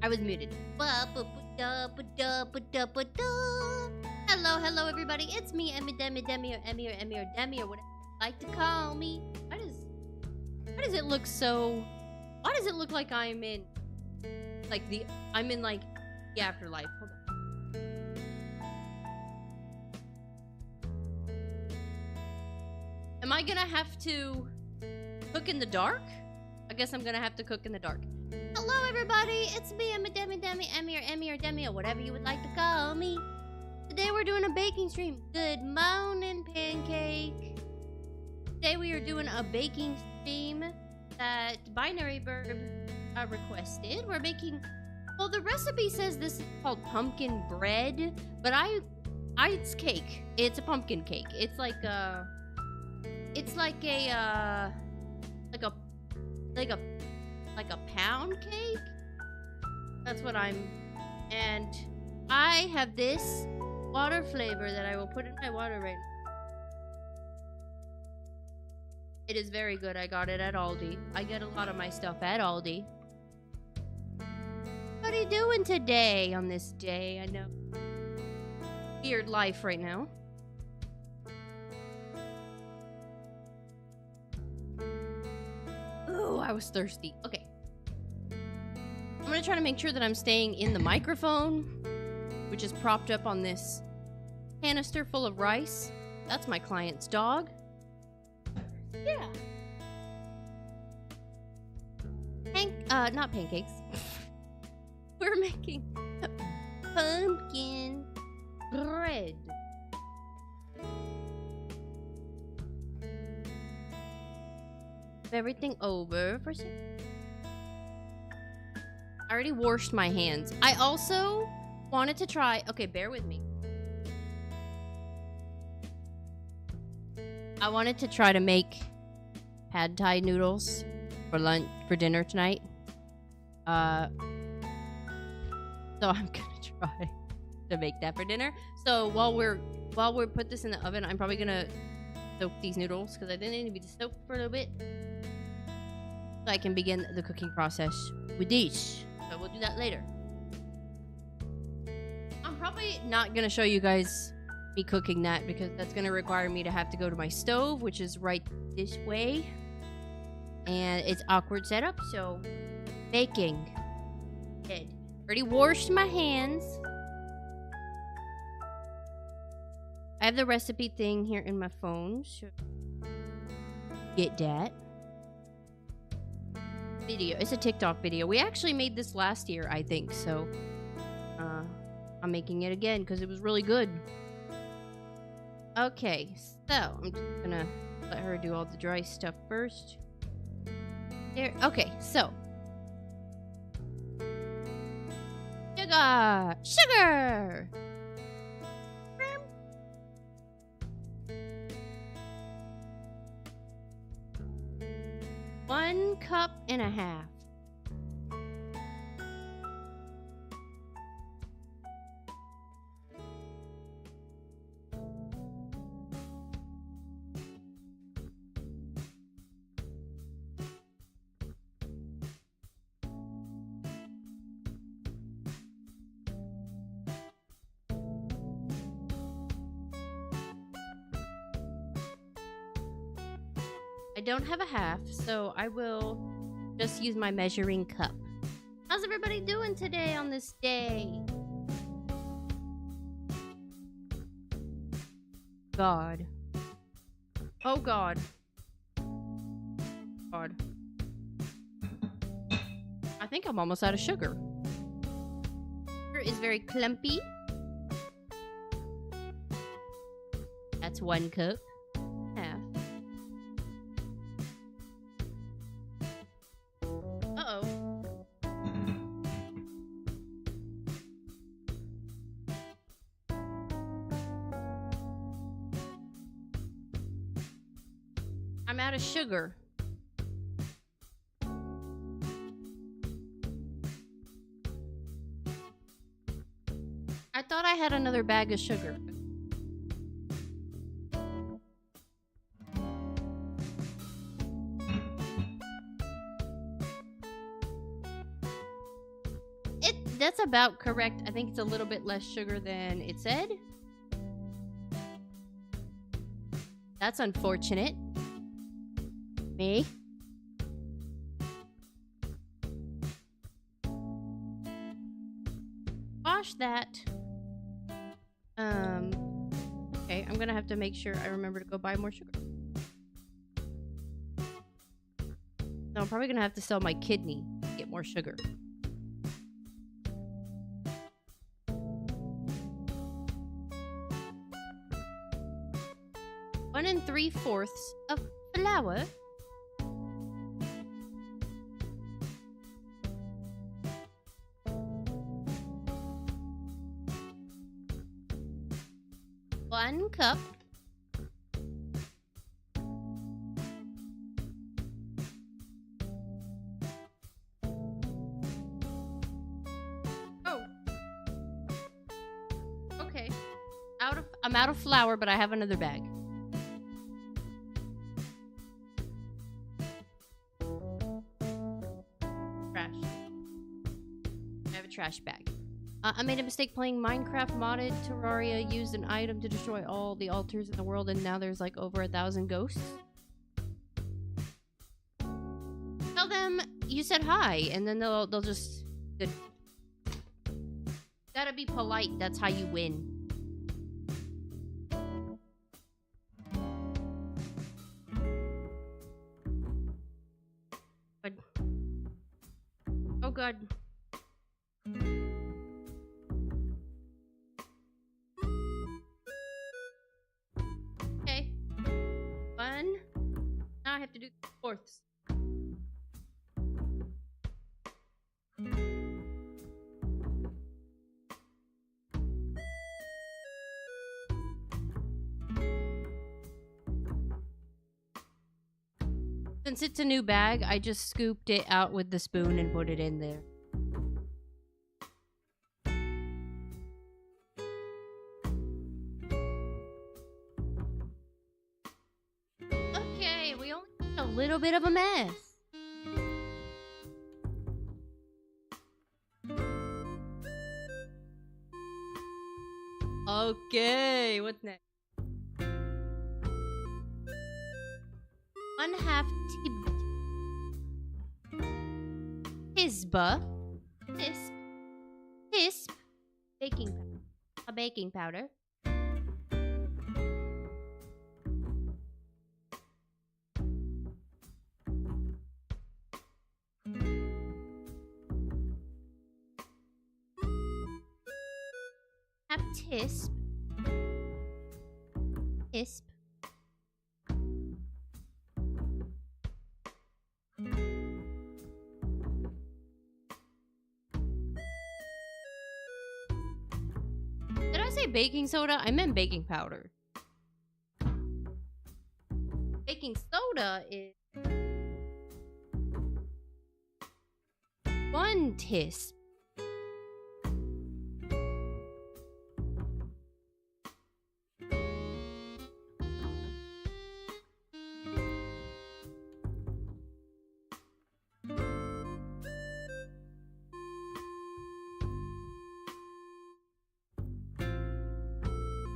I was muted. Hello, everybody. It's me, Emmy, Demi, or Emmy, or Emmy, or Demi, or whatever you like to call me. Why does it look so... Why does it look like I'm in... I'm in, like, the afterlife. Hold on. Am I gonna have to cook in the dark? I guess I'm gonna have to cook in the dark. Hello, everybody. It's me, Emmy, Demi, Emmy, or Emmy, or Demi, or whatever you would like to call me. Today we're doing a baking stream. Good morning, Pancake. Today we are doing a baking stream that Binary Bird requested. We're making... Well, the recipe says this is called pumpkin bread, but it's cake. It's a pumpkin cake. It's like a pound cake. That's what and I have this water flavor that I will put in my water right now. It is very good. I got it at Aldi. I get a lot of my stuff at Aldi. What are you doing today on this day? I know. Weird life right now. Oh, I was thirsty. Okay. I'm gonna try to make sure that I'm staying in the microphone, which is propped up on this canister full of rice. That's my client's dog. Yeah. Not pancakes. We're making pumpkin bread. Everything over for a second. I already washed my hands. I also wanted to try... Okay, bear with me. I wanted to try to make pad thai noodles for dinner tonight. So I'm gonna try to make that for dinner. So while we put this in the oven, I'm probably gonna soak these noodles because I think they need to be soaked for a little bit, so I can begin the cooking process with these. So we'll do that later. I'm probably not gonna show you guys me cooking that because that's gonna require me to have to go to my stove, which is right this way, and it's awkward setup. So baking. Good. Already washed my hands. I have the recipe thing here in my phone. So get that. Video. It's a TikTok video. We actually made this last year, I think. So I'm making it again because it was really good. Okay, so I'm just gonna let her do all the dry stuff first. There. Okay, so sugar. 1.5 cups. I don't have a half, so I will just use my measuring cup. How's everybody doing today on this day? God. Oh, God. God. I think I'm almost out of sugar. Sugar is very clumpy. That's 1 cup. Half. I'm out of sugar. I thought I had another bag of sugar. that's about correct. I think it's a little bit less sugar than it said. That's unfortunate. Me. Wash that. Okay, I'm gonna have to make sure I remember to go buy more sugar. No, I'm probably gonna have to sell my kidney to get more sugar. One and 3/4 of flour. One cup. Oh. Okay. I'm out of flour, but I have another bag. Trash. I have a trash bag. I made a mistake playing Minecraft modded. Terraria used an item to destroy all the altars in the world, and now there's like over 1,000 ghosts. Tell them you said hi, and then they'll just... Good. Gotta be polite. That's how you win. Good. Oh god. Now I have to do 4/4. Since it's a new bag, I just scooped it out with the spoon and put it in there. A little bit of a mess. Okay, what's next? 1/2 Tisba. Tisp. Baking powder. A baking powder. Have tisp. Tisp. Did I say baking soda? I meant baking powder. Baking soda is 1 tisp.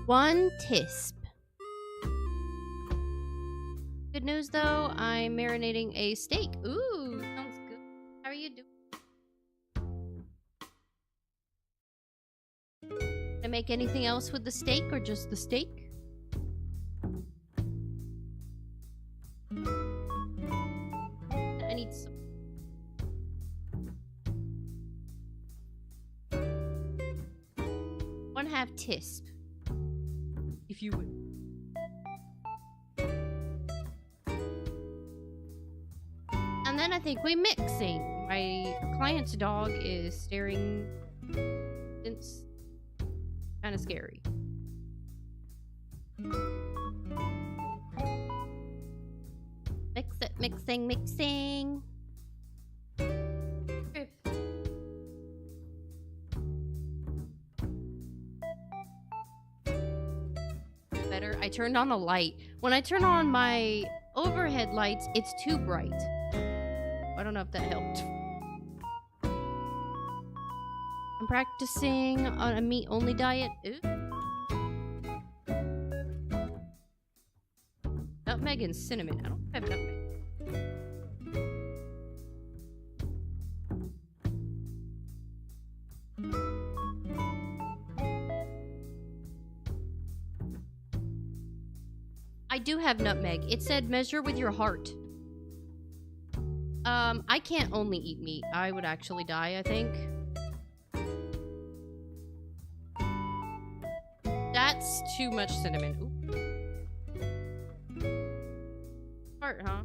One tisp. Good news though, I'm marinating a steak. Ooh, sounds good. How are you doing? Can I make anything else with the steak or just the steak? I need some. One half tisp. If you would. And then I think we're mixing. My client's dog is staring. It's kind of scary. Mix it, mixing. Better. I turned on the light. When I turn on my overhead lights, it's too bright. I don't know if that helped. I'm practicing on a meat-only diet. Ooh. Nutmeg and cinnamon. I don't have nutmeg. I do have nutmeg. It said measure with your heart. I can't only eat meat. I would actually die, I think. That's too much cinnamon. Ooh. Heart, huh?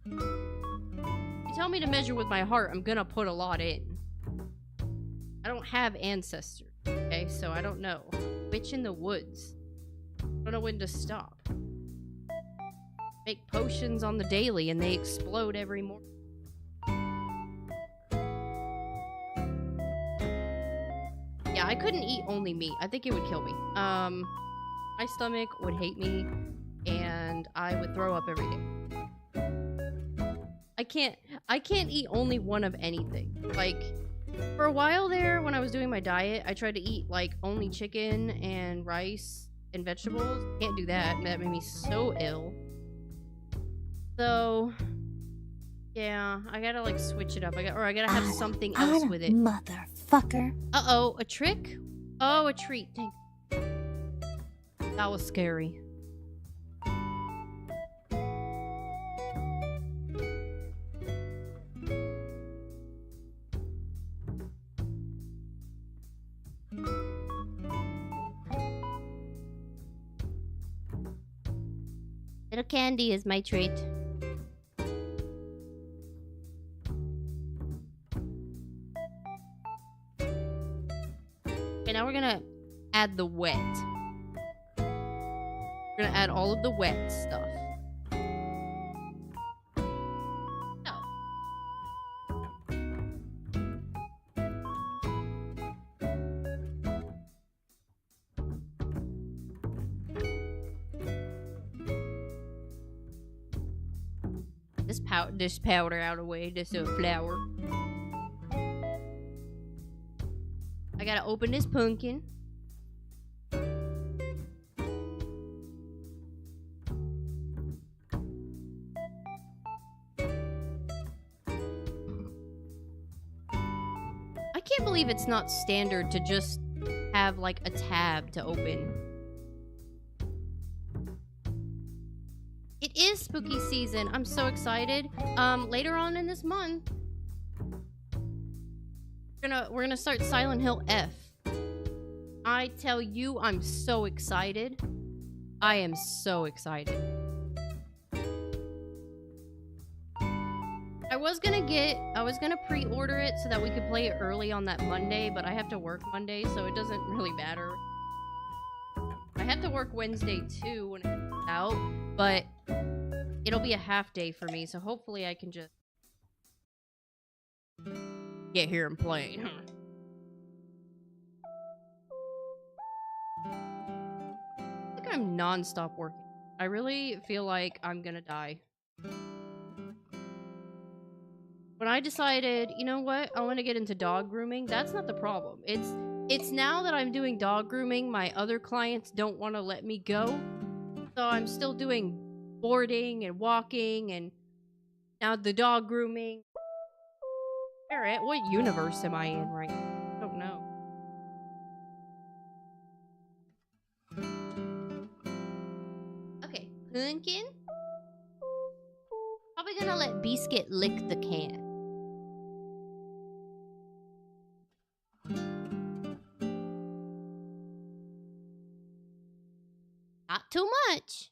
You tell me to measure with my heart, I'm gonna put a lot in. I don't have ancestors, okay? So I don't know. Witch in the woods. I don't know when to stop. Make potions on the daily and they explode every morning. Yeah, I couldn't eat only meat. I think it would kill me. My stomach would hate me and I would throw up every day. I can't eat only one of anything. Like, for a while there when I was doing my diet, I tried to eat like only chicken and rice and vegetables. Can't do that. That made me so ill. So, yeah, I gotta like switch it up. I gotta have something else with it. Motherfucker. Uh-oh, a trick? Oh, a treat. Dang. That was scary. Little candy is my treat. Okay, now we're gonna add the wet. We're gonna add all of the wet stuff. This powder out of the way. This flour. I gotta open this pumpkin. I can't believe it's not standard to just have like a tab to open. It is spooky season. I'm so excited. Later on in this month, we're gonna start Silent Hill F. I tell you, I'm so excited. I am so excited. I was gonna pre-order it so that we could play it early on that Monday, but I have to work Monday, so it doesn't really matter. I have to work Wednesday too when it's out, but it'll be a half day for me, so hopefully I can just get here and play. I think I'm non-stop working. I really feel like I'm gonna die. When I decided, you know what, I want to get into dog grooming, that's not the problem. It's now that I'm doing dog grooming, my other clients don't want to let me go. So I'm still doing boarding and walking and now the dog grooming. Alright, what universe am I in right now? I don't know. Okay, pumpkin. Probably gonna let Biscuit lick the can. Not too much.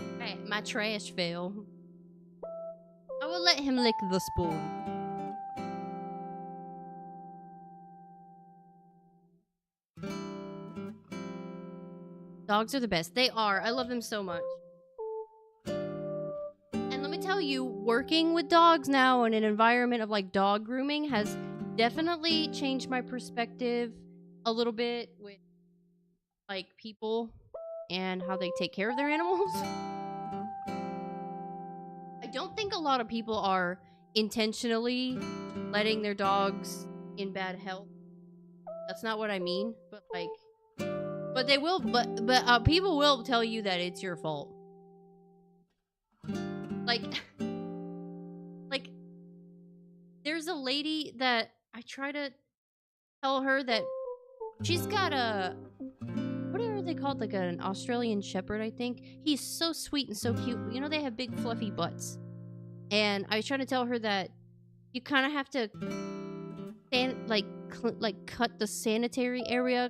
Alright, my trash fell. I will let him lick the spoon. Dogs are the best. They are. I love them so much. And let me tell you, you, working with dogs now in an environment of like dog grooming has definitely changed my perspective a little bit with like people and how they take care of their animals. I don't think a lot of people are intentionally letting their dogs in bad health. That's not what I mean, but like, but they will, but people will tell you that it's your fault. Like, like, there's a lady that I try to tell her that she's got a, what are they called? Like an Australian Shepherd, I think. He's so sweet and so cute. But you know, they have big fluffy butts. And I was trying to tell her that you kind of have to cut the sanitary area,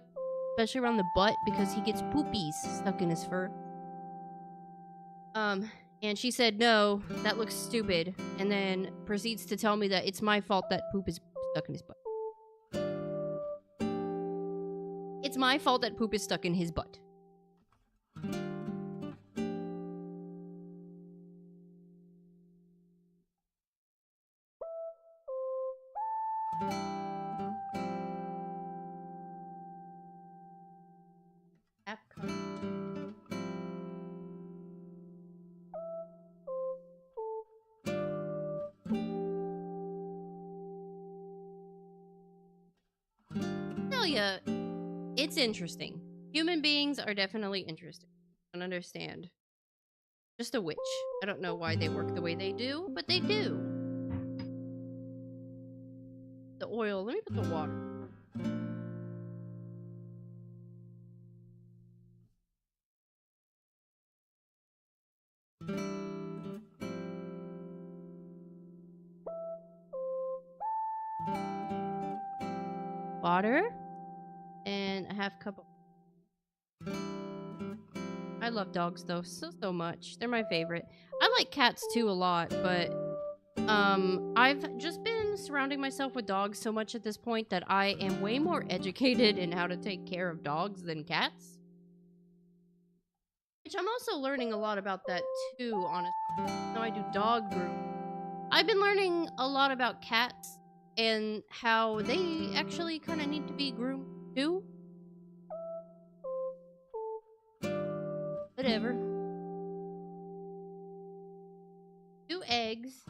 especially around the butt, because he gets poopies stuck in his fur. And she said, no, that looks stupid. And then proceeds to tell me that it's my fault that poop is stuck in his butt. It's my fault that poop is stuck in his butt. Tell ya, it's interesting. Human beings are definitely interesting. I don't understand. Just a witch. I don't know why they work the way they do, but they do. The oil. Let me put the water. Water. And a half cup of... I love dogs though so much. They're my favorite. I like cats too a lot, but I've just been surrounding myself with dogs so much at this point that I am way more educated in how to take care of dogs than cats. Which I'm also learning a lot about that too, honestly. So I do dog groom. I've been learning a lot about cats and how they actually kind of need to be groomed too. Whatever. 2 eggs.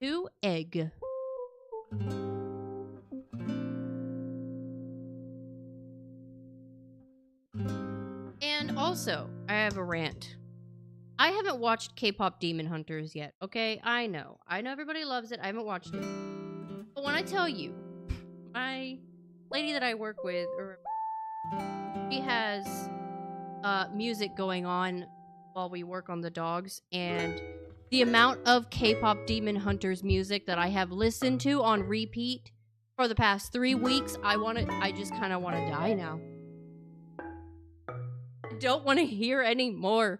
Two egg. And also, I have a rant. I haven't watched K-pop Demon Hunters yet, okay? I know everybody loves it. I haven't watched it. But when I tell you, my lady that I work with, she has music going on while we work on the dogs, and the amount of K-pop Demon Hunters music that I have listened to on repeat for the past 3 weeks, I just kind of want to die now. I don't want to hear anymore.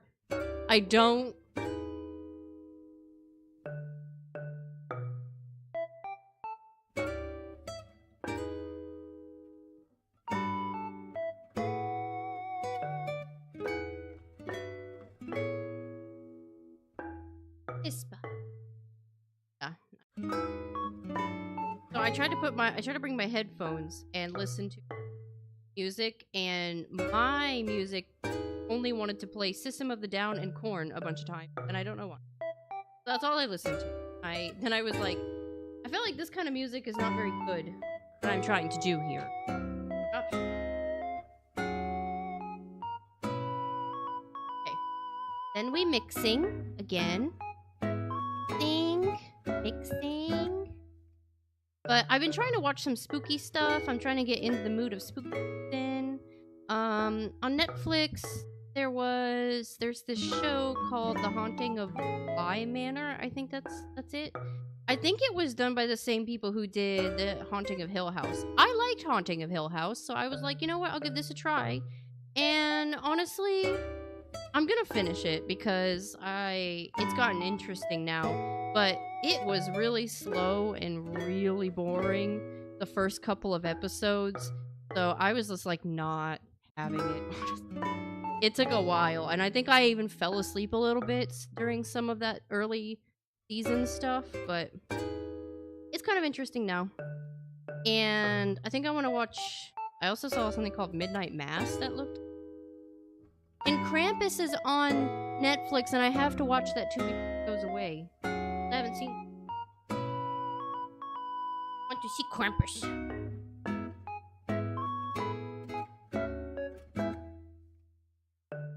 I don't. So I tried to bring my headphones and listen to music, and my music only wanted to play System of the Down and Korn a bunch of times, and I don't know why. That's all I listened to. Then I was like, I feel like this kind of music is not very good. What I'm trying to do here. Okay. Then we mixing again. Mixing. But I've been trying to watch some spooky stuff. I'm trying to get into the mood of spooky then. On Netflix, there's this show called The Haunting of Bly Manor. I think that's it. I think it was done by the same people who did The Haunting of Hill House. I liked Haunting of Hill House, so I was like, you know what, I'll give this a try. And honestly, I'm gonna finish it because it's gotten interesting now. But it was really slow and really boring the first couple of episodes. So I was just like not having it. It took a while, and I think I even fell asleep a little bit during some of that early season stuff, but it's kind of interesting now. And I think I want to watch... I also saw something called Midnight Mass that looked... And Krampus is on Netflix, and I have to watch that too before it goes away. I haven't seen... want to see Krampus.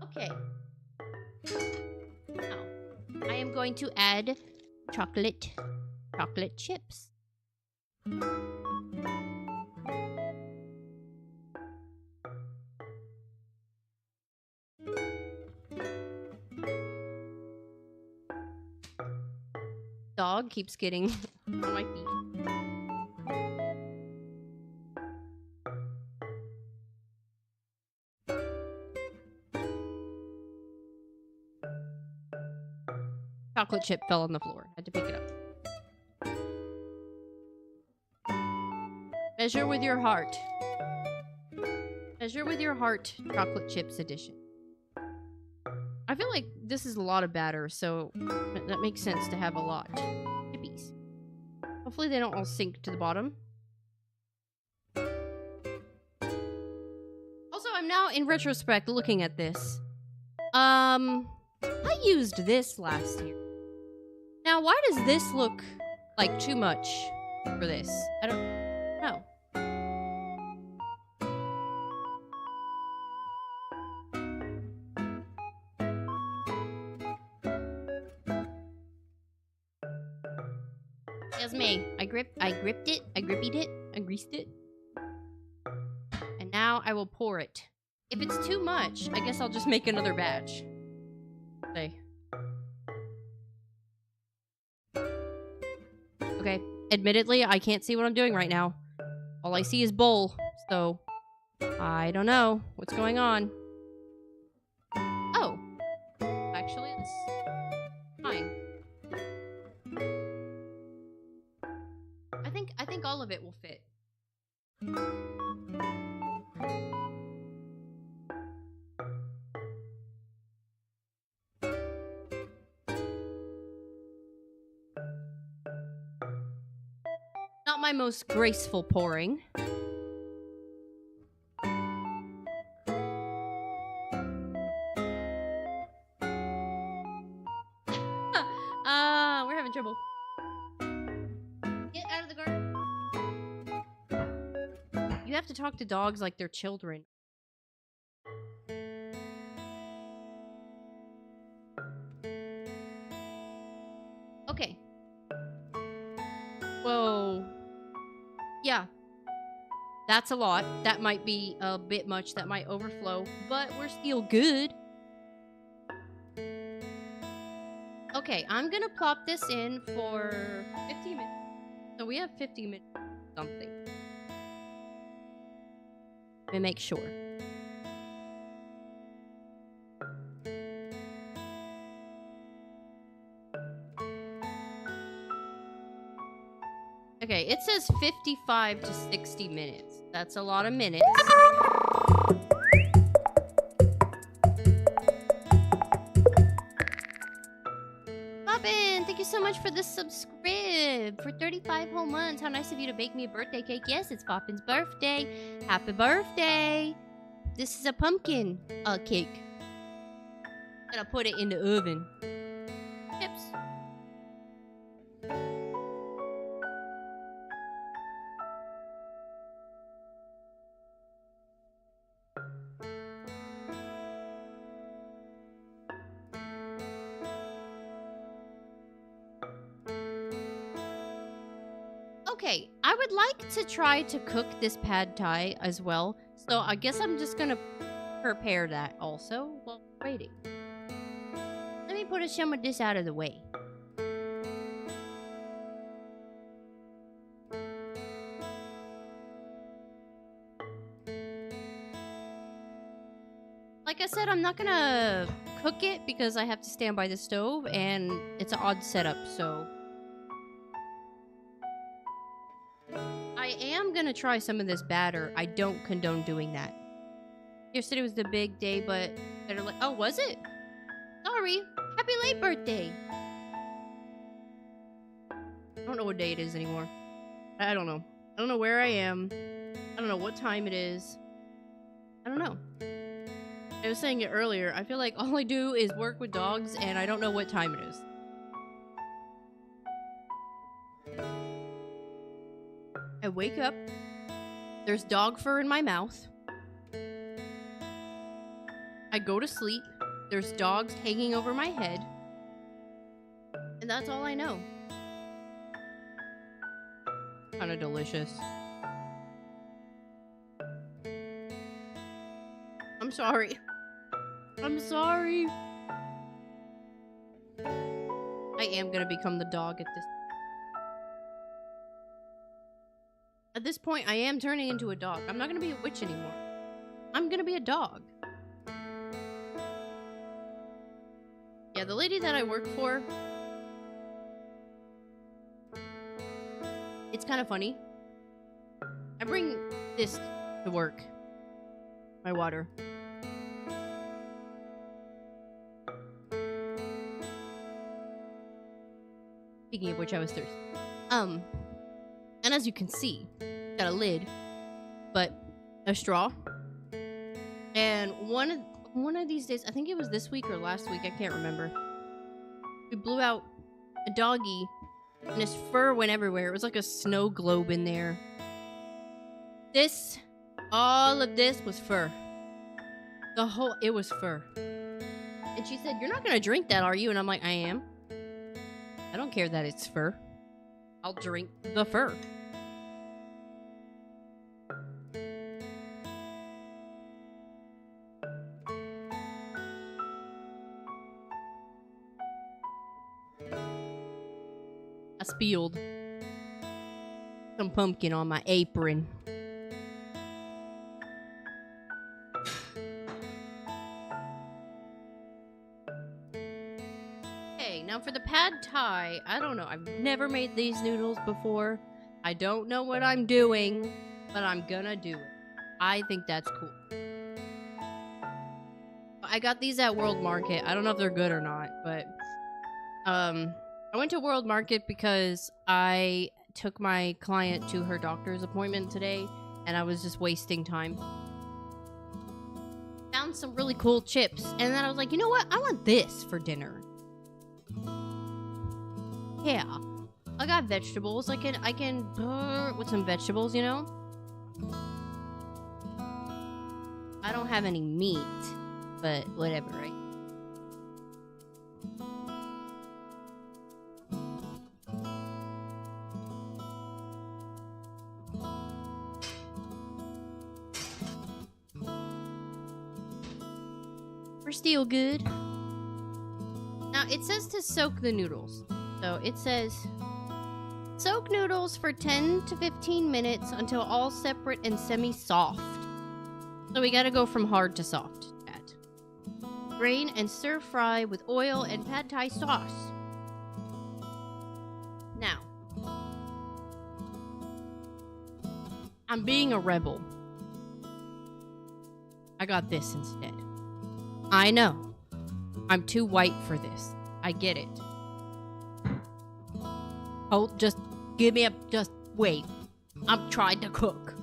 Okay. Now, I am going to add chocolate chips. Dog keeps getting on my feet. Chocolate chip fell on the floor. Had to pick it up. Measure with your heart. Measure with your heart, chocolate chips edition. I feel like this is a lot of batter, so that makes sense to have a lot. Chippies. Hopefully they don't all sink to the bottom. Also, I'm now in retrospect looking at this. I used this last year. Now, why does this look like too much for this? I don't know. It was me. I gripped it, I grippied it, I greased it. And now I will pour it. If it's too much, I guess I'll just make another batch. Okay. Okay, admittedly, I can't see what I'm doing right now. All I see is bowl, so I don't know what's going on. Oh, actually, it's fine. I think all of it will fit. Not my most graceful pouring. We're having trouble. Get out of the garden. You have to talk to dogs like they're children. Okay. Whoa. Yeah. That's a lot. That might be a bit much. That might overflow. But we're still good. Okay, I'm gonna plop this in for 15 minutes. So we have 50 minutes something. Let me make sure. Okay, it says 55 to 60 minutes. That's a lot of minutes. Poppin, thank you so much for the subscribe. For 35 whole months. How nice of you to bake me a birthday cake. Yes, it's Poppin's birthday. Happy birthday. This is a pumpkin cake. I'm gonna put it in the oven. Chips. Okay, I would like to try to cook this pad thai as well, so I guess I'm just gonna prepare that also while waiting. Let me put some of this out of the way. Like I said, I'm not gonna cook it because I have to stand by the stove and it's an odd setup, so... I am gonna try some of this batter. I don't condone doing that. Yesterday was the big day, but they're like, oh, was it? Sorry. Happy late birthday. I don't know what day it is anymore. I don't know. I don't know where I am. I don't know what time it is. I don't know. I was saying it earlier. I feel like all I do is work with dogs, and I don't know what time it is. I wake up. There's dog fur in my mouth. I go to sleep. There's dogs hanging over my head. And that's all I know. Kind of delicious. I'm sorry. I'm sorry. I am gonna become the dog at this. At this point, I am turning into a dog. I'm not gonna be a witch anymore. I'm gonna be a dog. Yeah, the lady that I work for, it's kind of funny. I bring this to work. My water. Speaking of which, I was thirsty. And as you can see, got a lid, but a straw. And one of these days, I think it was this week or last week, I can't remember. We blew out a doggy, and his fur went everywhere. It was like a snow globe in there. All of this was fur. It was fur. And she said, "You're not gonna drink that, are you?" And I'm like, "I am. I don't care that it's fur. I'll drink the fur." I spilled some pumpkin on my apron. Okay, now for the pad thai, I don't know. I've never made these noodles before. I don't know what I'm doing, but I'm gonna do it. I think that's cool. I got these at World Market. I don't know if they're good or not, but I went to World Market because I took my client to her doctor's appointment today, and I was just wasting time. Found some really cool chips, and then I was like, you know what? I want this for dinner. Yeah, I got vegetables. I can with some vegetables, you know. I don't have any meat, but whatever, right? We're still good. Now, it says to soak the noodles. So, it says, soak noodles for 10 to 15 minutes until all separate and semi-soft. So, we gotta go from hard to soft. Drain and stir fry with oil and pad thai sauce. Now, I'm being a rebel. I got this instead. I know. I'm too white for this. I get it. Oh, just give me just wait. I'm trying to cook.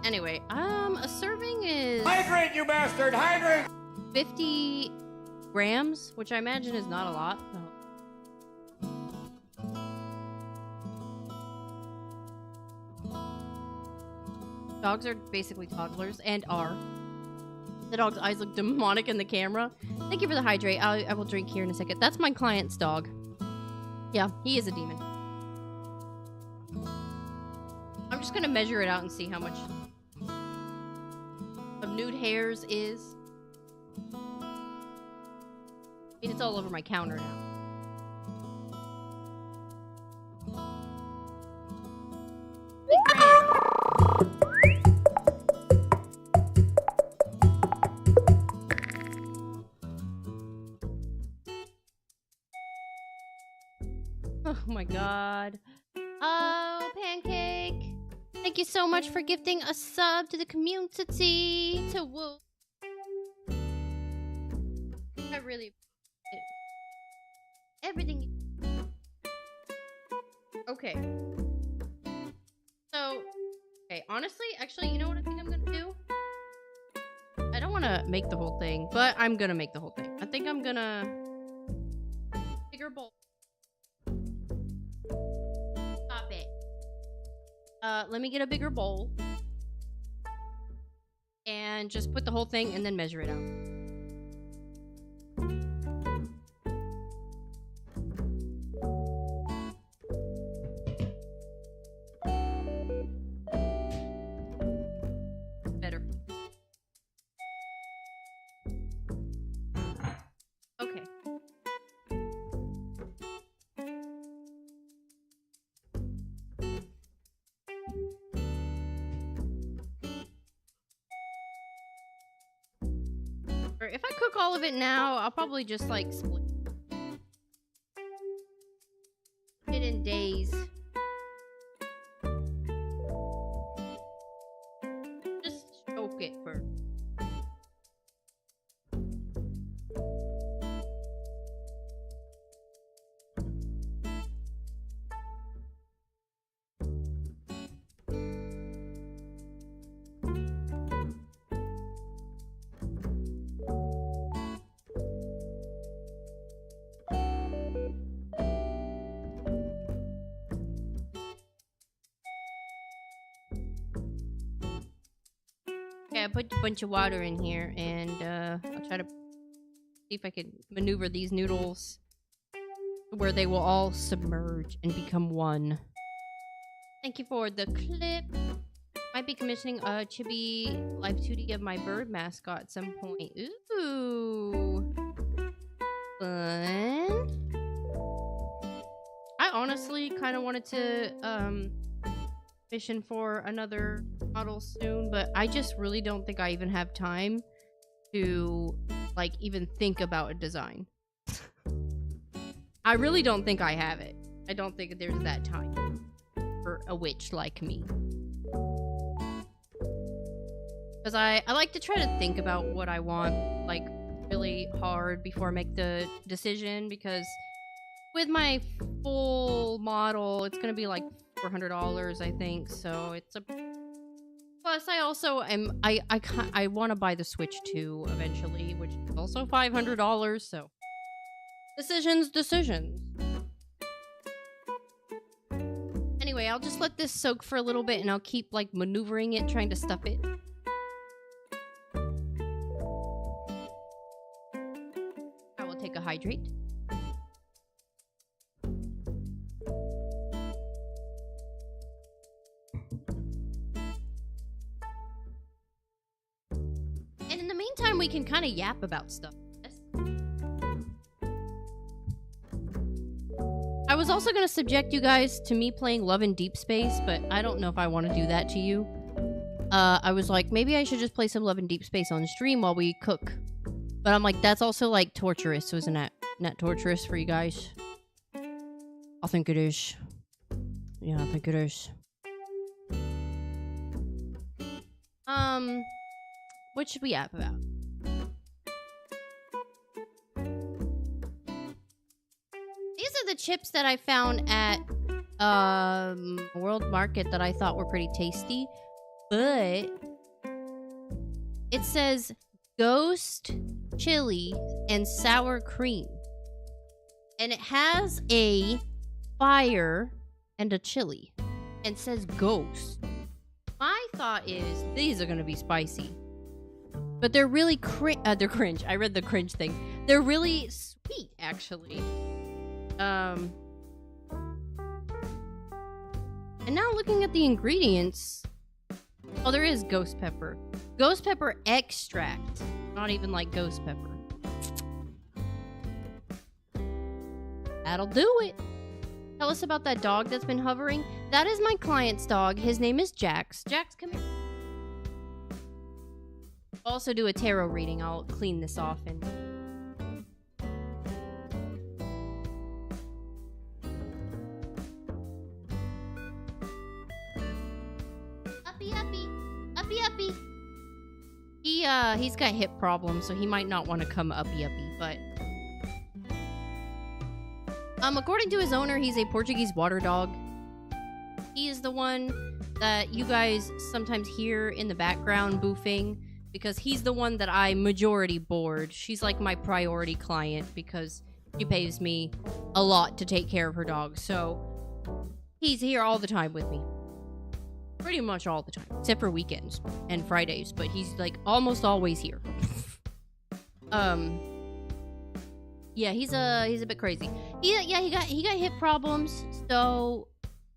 Anyway, a serving is... Hydrate, you bastard! Hydrate! 50 grams, which I imagine is not a lot. Dogs are basically toddlers, and are. The dog's eyes look demonic in the camera. Thank you for the hydrate. I will drink here in a second. That's my client's dog. Yeah, he is a demon. I'm just gonna measure it out and see how much of nude hairs is. I mean, it's all over my counter now. thank you so much for gifting a sub to the community. To Wolf. I really everything. Okay. So, okay, honestly, actually, you know what I think I'm gonna do? I don't want to make the whole thing, but I'm gonna make the whole thing. I think I'm gonna bigger bowl. Stop it. Let me get a bigger bowl and just put the whole thing and then measure it out. Better. Okay. Or if I cook all of it now, I'll probably just like split it in days. Just choke it first. Okay, I put a bunch of water in here, and I'll try to see if I can maneuver these noodles where they will all submerge and become one. Thank you for the clip. Might be commissioning a chibi live 2D of my bird mascot at some point. Ooh. Fun. I honestly kind of wanted to mission for another model soon, but I just really don't think I even have time to like even think about a design. I really don't think I have it. I don't think there's that time for a witch like me. Because I like to try to think about what I want like really hard before I make the decision, because with my full model it's gonna be like $400, I think, so it's a plus. I also am I want to buy the Switch 2 eventually, which is also $500, so decisions. Anyway, I'll just let this soak for a little bit and I'll keep like maneuvering it, trying to stuff it. I will take a hydrate. And in the meantime, we can kind of yap about stuff. I was also going to subject you guys to me playing Love in Deep Space, but I don't know if I want to do that to you. I was like, maybe I should just play some Love in Deep Space on stream while we cook. But I'm like, that's also like torturous, so isn't that torturous for you guys? I think it is. Yeah, I think it is. What should we yap about? These are the chips that I found at World Market that I thought were pretty tasty, but it says ghost chili and sour cream, and it has a fire and a chili, and says ghost. My thought is these are gonna be spicy, but they're really they're cringe. I read the cringe thing. They're really sweet, actually. And now looking at the ingredients, oh, there is ghost pepper. Ghost pepper extract. Not even like ghost pepper. That'll do it. Tell us about that dog that's been hovering. That is my client's dog. His name is Jax. Jax, come here. I'll also do a tarot reading. I'll clean this off and... Uppy, uppy. Uppy, uppy. He's got hip problems, so he might not want to come uppy, uppy, but... according to his owner, he's a Portuguese water dog. He is the one that you guys sometimes hear in the background boofing, because he's the one that I majority board. She's like my priority client because she pays me a lot to take care of her dog. So he's here all the time with me. Pretty much all the time, except for weekends and Fridays, but he's like almost always here. Yeah, he's a bit crazy. He got hip problems, so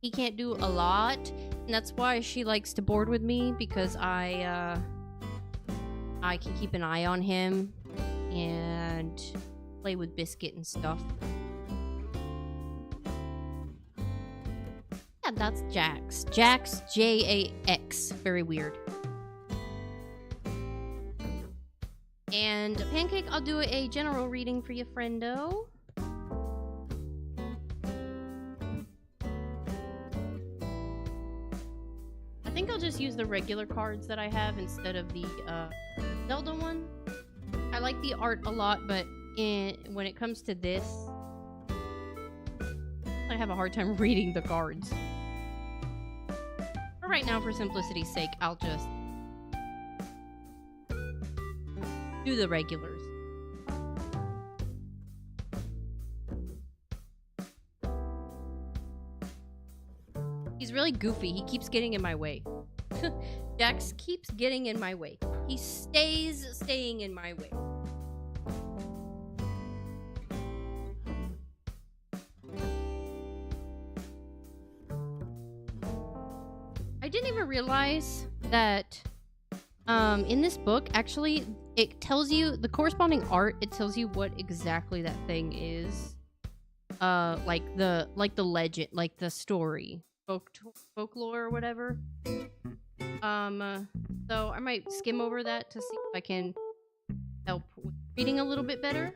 he can't do a lot, and that's why she likes to board with me, because I can keep an eye on him and play with Biscuit and stuff. Yeah, that's Jax. Jax, Jax. Very weird. And Pancake, I'll do a general reading for you, friendo. I think I'll just use the regular cards that I have instead of the Zelda one. I like the art a lot, but when it comes to this, I have a hard time reading the cards. But right now, for simplicity's sake, I'll just do the regulars. He's really goofy. He keeps getting in my way. Jax keeps getting in my way. He stays staying in my way. I didn't even realize that in this book, actually, it tells you the corresponding art. It tells you what exactly that thing is. Like the legend, like the story, folklore or whatever. So I might skim over that to see if I can help with reading a little bit better.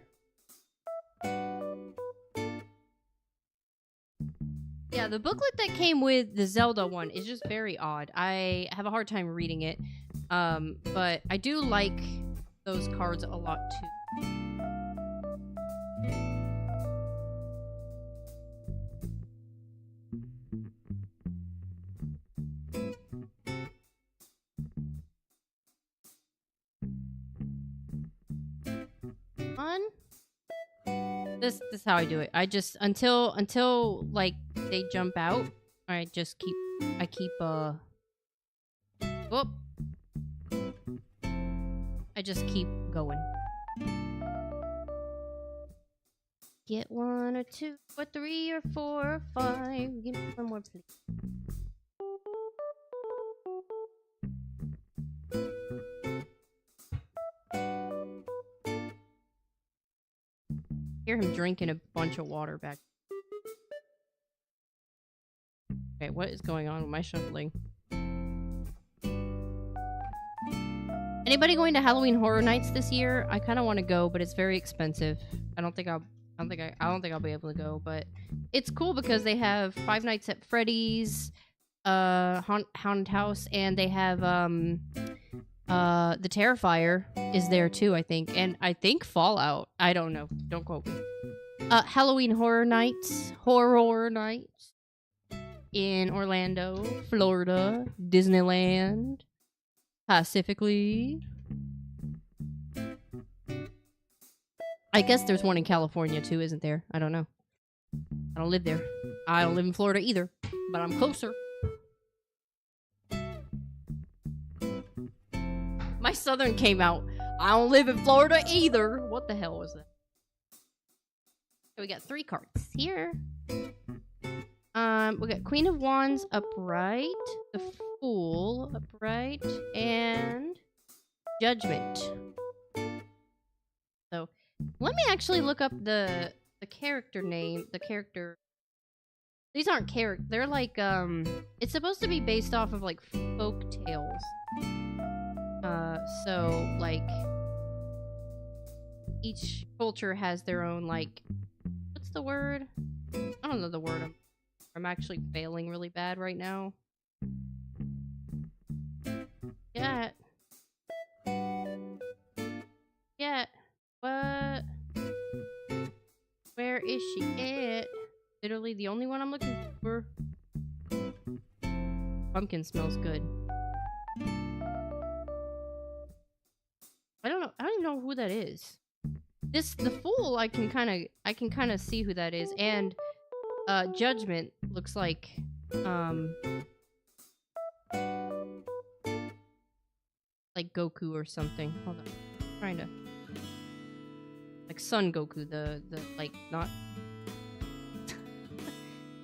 Yeah, the booklet that came with the Zelda one is just very odd. I have a hard time reading it. But I do like those cards a lot too. This is how I do it. I just until like they jump out, I keep whoop. I just keep going. Get 1 or 2 or 3 or 4 or 5. Give me one more, please. Hear him drinking a bunch of water back. Okay, what is going on with my shuffling? Anybody going to Halloween Horror Nights this year? I kind of want to go, but it's very expensive. I don't think I'll be able to go, but it's cool because they have Five Nights at Freddy's, Haunted House, and they have the Terrifier is there too, I think, and I think Fallout. I don't know. Don't quote me. Halloween Horror Nights in Orlando, Florida, Disneyland. Specifically, I guess there's one in California too, isn't there? I don't know. I don't live there. I don't live in Florida either, but I'm closer. My southern came out. I don't live in Florida either. What the hell was that? Okay, we got 3 cards here. We got Queen of Wands upright, the Fool upright, and Judgment. So let me actually look up the character name. The character. These aren't characters. They're like it's supposed to be based off of like folk tales. So like each culture has their own like what's the word? I don't know the word. I'm actually failing really bad right now. is she at? Literally the only one I'm looking for. Pumpkin smells good. I don't even know who that is. The Fool, I can kind of see who that is, and Judgment looks like Goku or something. Hold on, I'm trying to like Son Goku, the like not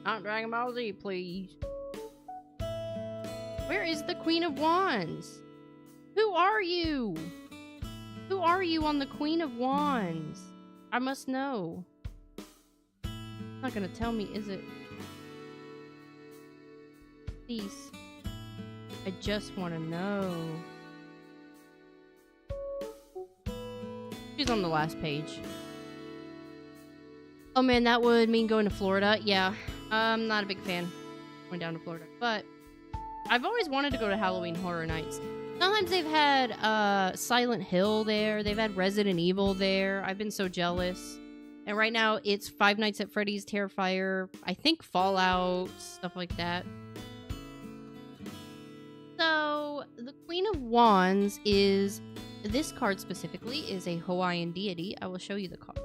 not Dragon Ball Z, please. Where is the Queen of Wands? Who are you? Who are you on the Queen of Wands? I must know. It's not gonna tell me, is it? Please. I just want to know. She's on the last page. Oh man, that would mean going to Florida. Yeah, I'm not a big fan going down to Florida. But I've always wanted to go to Halloween Horror Nights. Sometimes they've had Silent Hill there. They've had Resident Evil there. I've been so jealous. And right now it's Five Nights at Freddy's, Terrifier, I think Fallout, stuff like that. So the Queen of Wands is, this card specifically is a Hawaiian deity. I will show you the card.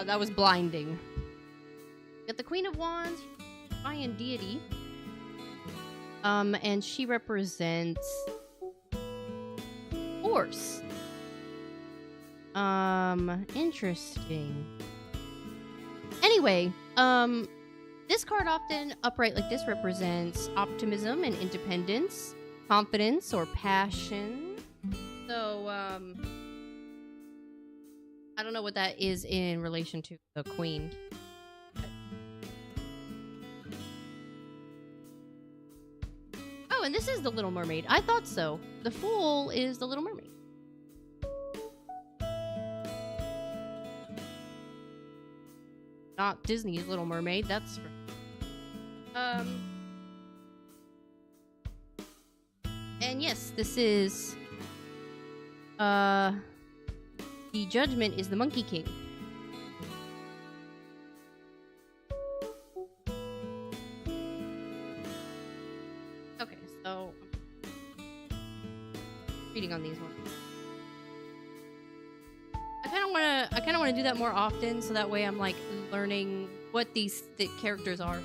That was blinding. Got the Queen of Wands, Hawaiian deity. And she represents horse. Interesting. Anyway, this card often upright like this represents optimism and independence, confidence or passion. So, I don't know what that is in relation to the Queen. Oh, and this is the Little Mermaid. I thought so. The Fool is the Little Mermaid. Not Disney's Little Mermaid, that's for... And yes, this is... The Judgment is the Monkey King. Okay, so... reading on these ones. I kind of want to do that more often, so that way I'm like learning what the characters are.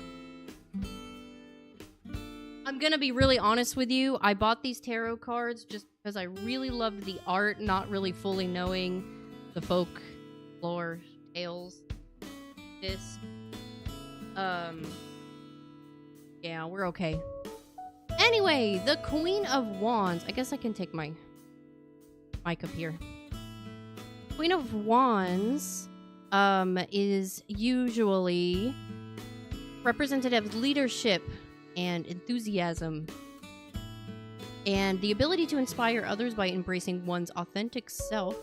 I'm gonna be really honest with you. I bought these tarot cards just because I really loved the art, not really fully knowing the folklore tales. Yeah, we're okay. Anyway, the Queen of Wands. I guess I can take my mic up here. Queen of Wands is usually representative of leadership and enthusiasm, and the ability to inspire others by embracing one's authentic self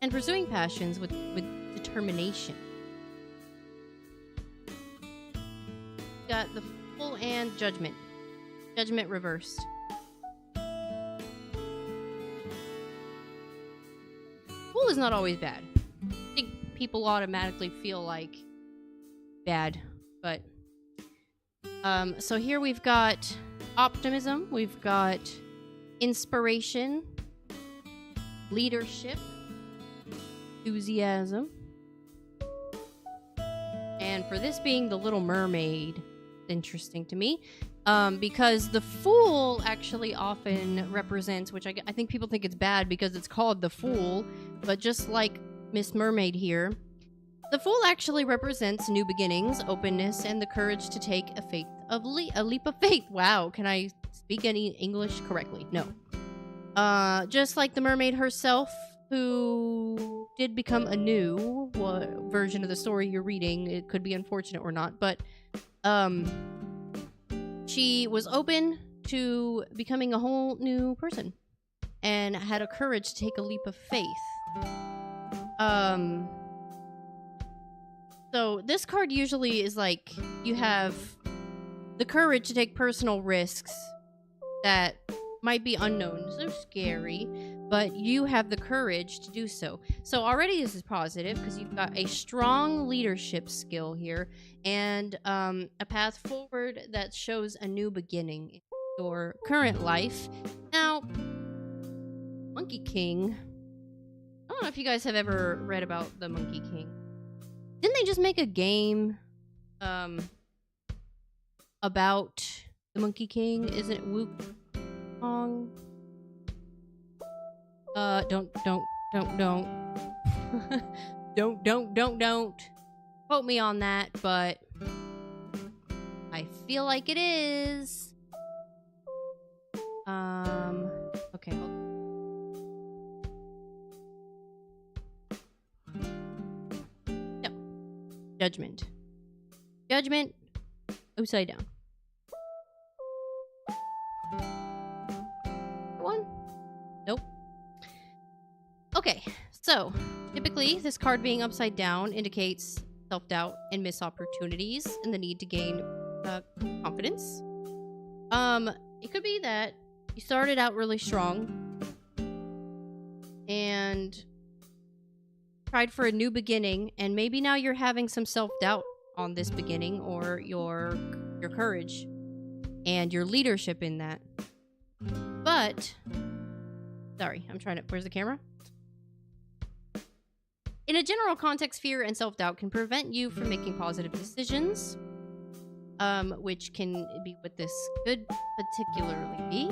and pursuing passions with determination. Got the Fool and Judgment. Judgment reversed. Fool is not always bad. I think people automatically feel like bad, but so here we've got optimism, we've got inspiration, leadership, enthusiasm, and for this being the Little Mermaid, interesting to me, because the Fool actually often represents, which I think people think it's bad because it's called the Fool, but just like Miss Mermaid here, the Fool actually represents new beginnings, openness, and the courage to take a leap of faith. Wow, can I speak any English correctly? No. Just like the mermaid herself, who did become a new version of the story you're reading. It could be unfortunate or not, but she was open to becoming a whole new person and had a courage to take a leap of faith. So this card usually is like, you have the courage to take personal risks that might be unknown, so scary, but you have the courage to do so. So already this is positive because you've got a strong leadership skill here and a path forward that shows a new beginning in your current life. Now, Monkey King, I don't know if you guys have ever read about the Monkey King. Didn't they just make a game about the Monkey King? Isn't it Wukong? Don't don't quote me on that, but I feel like it is. Okay, hold on. No. Judgment. Judgment upside down. One? Nope. Okay, so typically this card being upside down indicates self-doubt and missed opportunities and the need to gain confidence. It could be that you started out really strong and tried for a new beginning, and maybe now you're having some self-doubt on this beginning or your courage and your leadership in that. But sorry, I'm trying to, where's the camera? In a general context, fear and self-doubt can prevent you from making positive decisions, which can be what this could particularly be.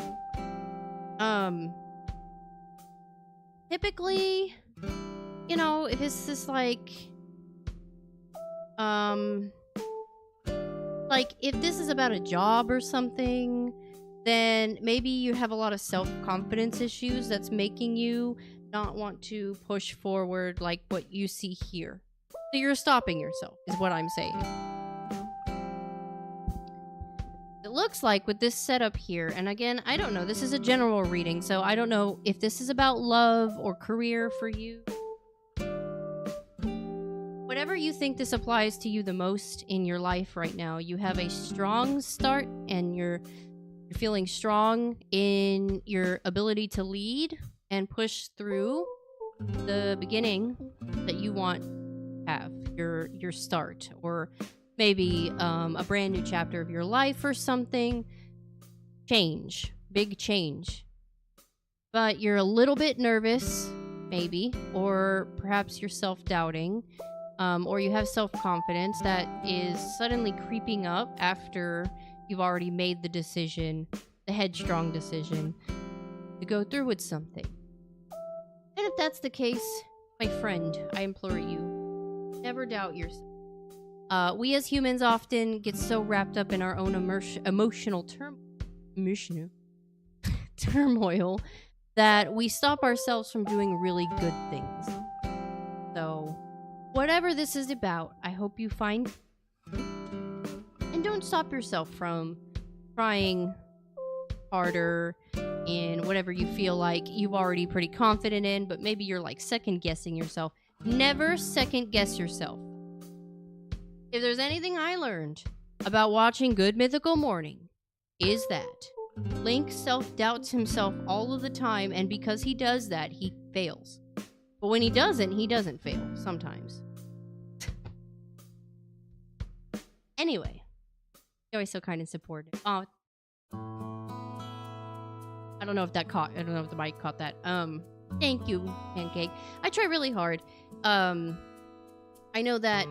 Typically, you know, if it's just like if this is about a job or something, then maybe you have a lot of self-confidence issues that's making you not want to push forward like what you see here. So you're stopping yourself, is what I'm saying. It looks like with this setup here, and again, I don't know, this is a general reading, so I don't know if this is about love or career for you. Whatever you think this applies to you the most in your life right now, you have a strong start and you're feeling strong in your ability to lead and push through the beginning that you want to have, your start, or maybe a brand new chapter of your life or something. Change, big change. But you're a little bit nervous, maybe, or perhaps you're self-doubting, or you have self-confidence that is suddenly creeping up after you've already made the decision, the headstrong decision, to go through with something. And if that's the case, my friend, I implore you, never doubt yourself. We as humans often get so wrapped up in our own emotional turmoil that we stop ourselves from doing really good things. So, whatever this is about, I hope you find, and don't stop yourself from trying harder in whatever you feel like you've already pretty confident in, but maybe you're like second guessing yourself. Never second guess yourself. If there's anything I learned about watching Good Mythical Morning, is that Link self-doubts himself all of the time, and because he does that, he fails. But when he doesn't fail, sometimes. Anyway, you're always so kind and supportive. Oh, I don't know if that caught, I don't know if the mic caught that. Thank you, Pancake. I try really hard. I know that,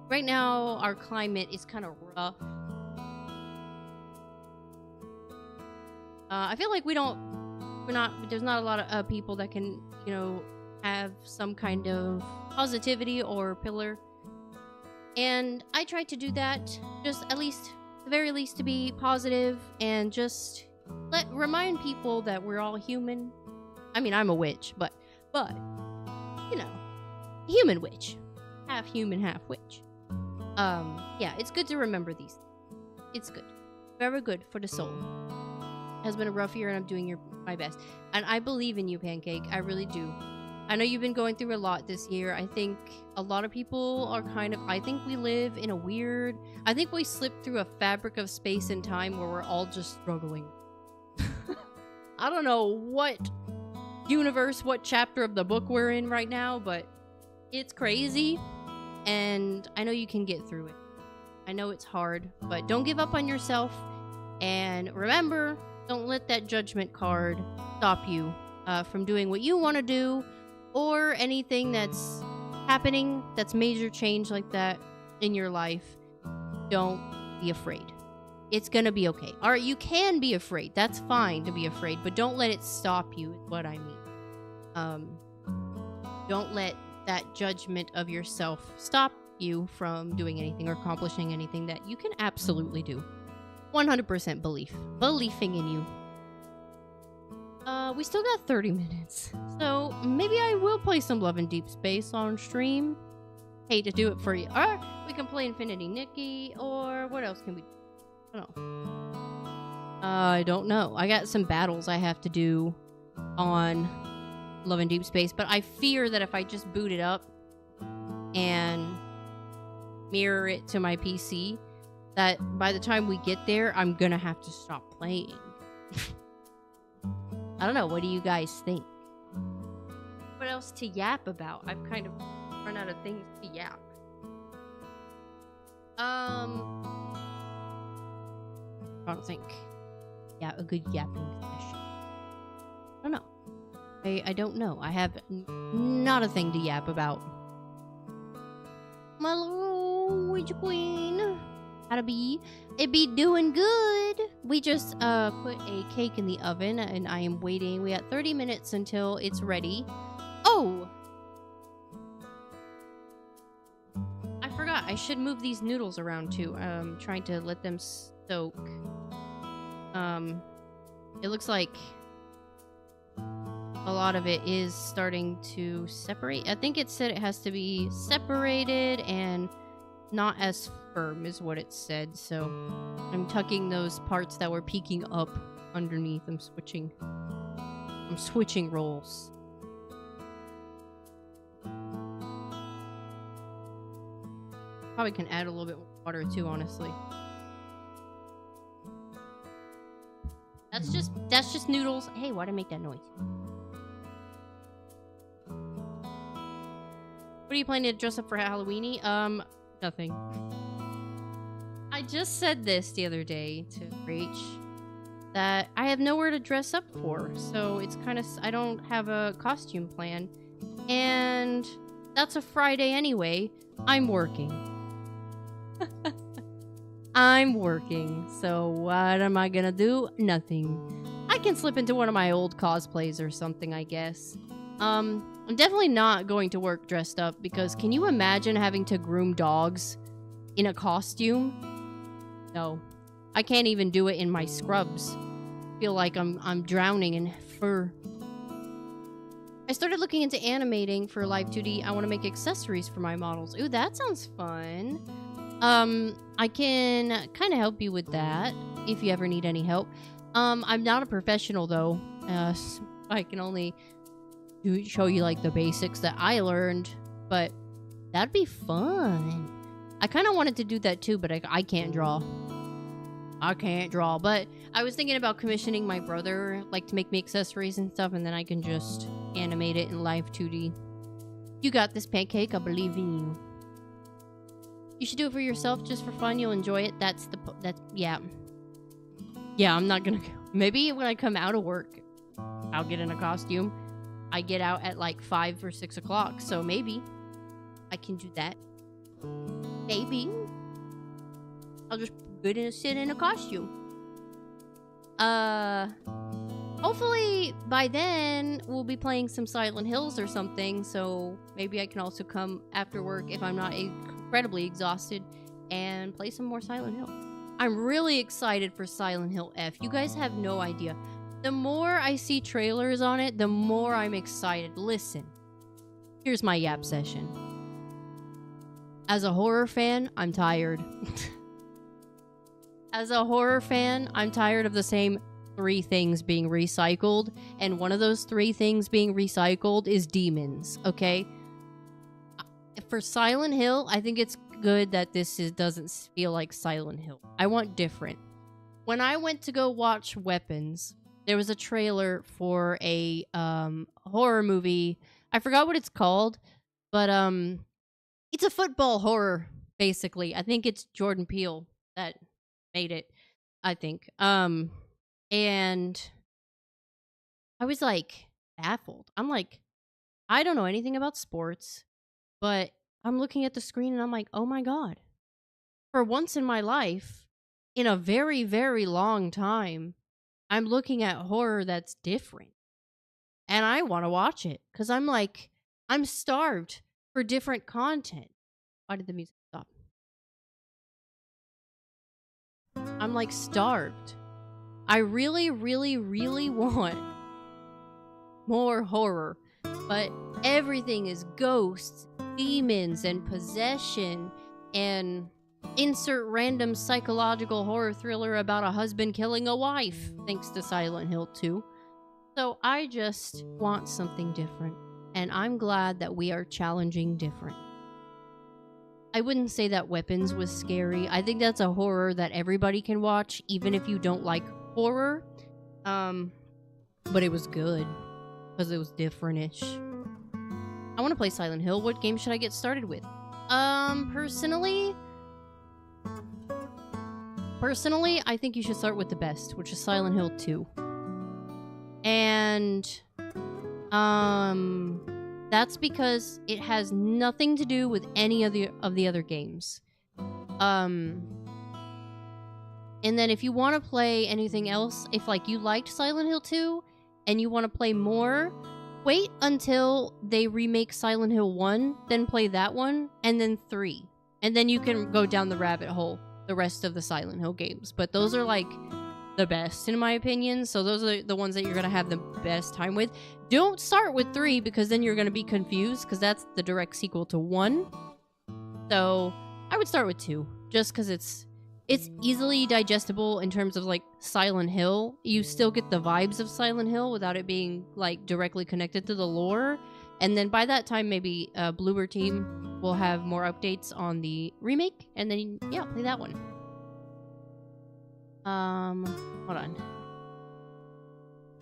right now our climate is kind of rough. I feel like there's not a lot of people that can, you know, have some kind of positivity or pillar. And I try to do that, just at the very least to be positive and just remind people that we're all human. I mean, I'm a witch, but, you know, human witch. Half human, half witch. Yeah, it's good to remember these. It's good. Very good for the soul. It has been a rough year and I'm doing my best. And I believe in you, Pancake. I really do. I know you've been going through a lot this year. I think a lot of people are I think we live in I think we slipped through a fabric of space and time where we're all just struggling. I don't know what universe, what chapter of the book we're in right now, but it's crazy. And I know you can get through it. I know it's hard, but don't give up on yourself. And remember, don't let that judgment card stop you from doing what you want to do, or anything that's happening that's major change like that in your life. Don't be afraid. It's gonna be okay. Alright, you can be afraid. That's fine to be afraid, but don't let it stop you, is what I mean. Don't let that judgment of yourself stop you from doing anything or accomplishing anything that you can absolutely do. 100% believing in you. We still got 30 minutes, so maybe I will play some Love in Deep Space on stream. Hate to do it for you. Or we can play Infinity Nikki, or what else can we do? I don't know. I got some battles I have to do on Love in Deep Space, but I fear that if I just boot it up and mirror it to my PC, that by the time we get there, I'm gonna have to stop playing. I don't know. What do you guys think? What else to yap about? I've kind of run out of things to yap. I don't think. Yeah, a good yapping session. I don't know. I don't know. I have not a thing to yap about. My little witch queen. How to be? It be doing good. We just put a cake in the oven, and I am waiting. We got 30 minutes until it's ready. Oh! I forgot. I should move these noodles around too. Trying to let them soak. It looks like a lot of it is starting to separate. I think it said it has to be separated and not as firm is what it said, so I'm tucking those parts that were peeking up underneath. I'm switching roles. Probably can add a little bit more water too, honestly. That's just noodles. Hey, why'd I make that noise? What are you planning to dress up for Halloweeny? Nothing. I just said this the other day to Rach, that I have nowhere to dress up for, so it's kind of, I don't have a costume plan, and that's a Friday anyway. I'm working. I'm working, so what am I gonna do? Nothing. I can slip into one of my old cosplays or something, I guess. I'm definitely not going to work dressed up, because can you imagine having to groom dogs in a costume? No. I can't even do it in my scrubs. Feel like I'm drowning in fur. I started looking into animating for Live 2D. I want to make accessories for my models. Ooh, that sounds fun. I can kind of help you with that if you ever need any help. I'm not a professional though. I can only show you like the basics that I learned, but that'd be fun. I kind of wanted to do that too, but I can't draw. I can't draw, but I was thinking about commissioning my brother, like, to make me accessories and stuff, and then I can just animate it in Live 2D. You got this, Pancake. I believe in you. You should do it for yourself, just for fun. You'll enjoy it. Yeah. Yeah, I'm not gonna... Maybe when I come out of work, I'll get in a costume. I get out at like 5 or 6 o'clock, so maybe I can do that. Maybe. I'll just sit in a costume. Hopefully by then we'll be playing some Silent Hills or something, so maybe I can also come after work if I'm not incredibly exhausted and play some more Silent Hill. I'm really excited for Silent Hill F. You guys have no idea. The more I see trailers on it, the more I'm excited. Listen, here's my yap session. As a horror fan, I'm tired. As a horror fan, I'm tired of the same 3 things being recycled, and one of those 3 things being recycled is demons, okay? For Silent Hill, I think it's good that doesn't feel like Silent Hill. I want different. When I went to go watch Weapons, there was a trailer for a horror movie. I forgot what it's called, but it's a football horror, basically. I think it's Jordan Peele that made it, I think. And I was like baffled. I'm like, I don't know anything about sports, but I'm looking at the screen and I'm like, oh my God. For once in my life, in a very, very long time, I'm looking at horror that's different. And I want to watch it because I'm like, I'm starved for different content. Why did the music stop? I'm like starved. I really, really, really want more horror, but everything is ghosts, demons, and possession, and insert random psychological horror thriller about a husband killing a wife, thanks to Silent Hill 2. So I just want something different, and I'm glad that we are challenging different. I wouldn't say that Weapons was scary. I think that's a horror that everybody can watch, even if you don't like horror. But it was good because it was different-ish. I want to play Silent Hill. What game should I get started with? Personally, I think you should start with the best, which is Silent Hill 2. And that's because it has nothing to do with any of the other games. And then if you want to play anything else, if like you liked Silent Hill 2 and you want to play more, wait until they remake Silent Hill 1, then play that one, and then 3. And then you can go down the rabbit hole the rest of the Silent Hill games. But those are like the best in my opinion, so those are the ones that you're going to have the best time with. Don't start with 3 because then you're going to be confused because that's the direct sequel to 1. So I would start with 2 just because it's easily digestible in terms of like Silent Hill. You still get the vibes of Silent Hill without it being like directly connected to the lore. And then by that time, maybe Bloober Team will have more updates on the remake. And then, yeah, play that one. Hold on.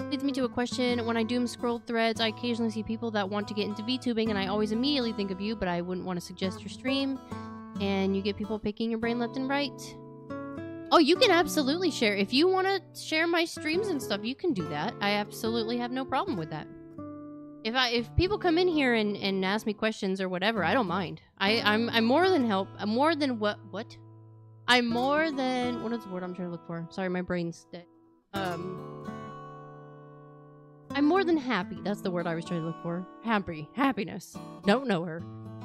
Leads me to a question. When I doom scroll threads, I occasionally see people that want to get into VTubing, and I always immediately think of you, but I wouldn't want to suggest your stream. And you get people picking your brain left and right. Oh, you can absolutely share. If you want to share my streams and stuff, you can do that. I absolutely have no problem with that. If people come in here and ask me questions or whatever, I don't mind. I'm more than help. I'm more than what is the word I'm trying to look for? Sorry, my brain's dead. I'm more than happy. That's the word I was trying to look for. Happiness. Don't know her.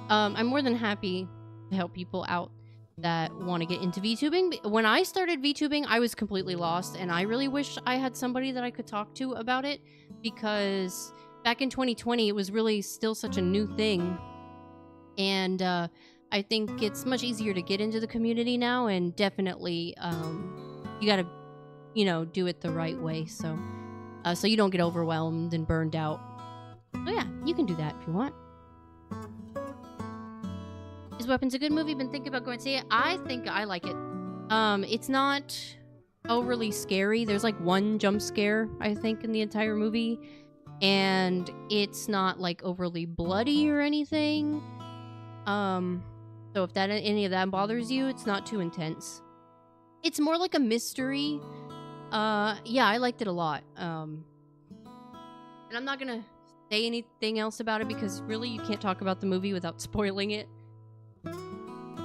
I'm more than happy to help people out that want to get into VTubing. When I started VTubing, I was completely lost, and I really wish I had somebody that I could talk to about it, because back in 2020, it was really still such a new thing, and I think it's much easier to get into the community now, and definitely you gotta, do it the right way, so you don't get overwhelmed and burned out. So yeah, you can do that if you want. Is Weapons a good movie? Been thinking about going to see it. I think I like it. It's not overly scary. There's like one jump scare, I think, in the entire movie. And it's not like overly bloody or anything. So if any of that bothers you, it's not too intense. It's more like a mystery. Yeah, I liked it a lot. And I'm not gonna say anything else about it because really you can't talk about the movie without spoiling it.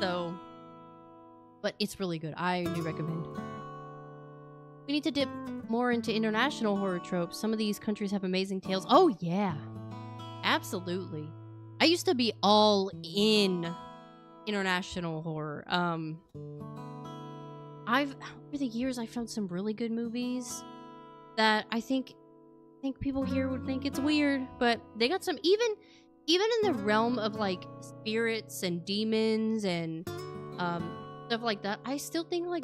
So, but it's really good. I do recommend. We need to dip more into international horror tropes. Some of these countries have amazing tales. Oh yeah, absolutely. I used to be all in international horror. Over the years I found some really good movies that I think people here would think it's weird, but they got some even in the realm of like spirits and demons and stuff like that. I still think like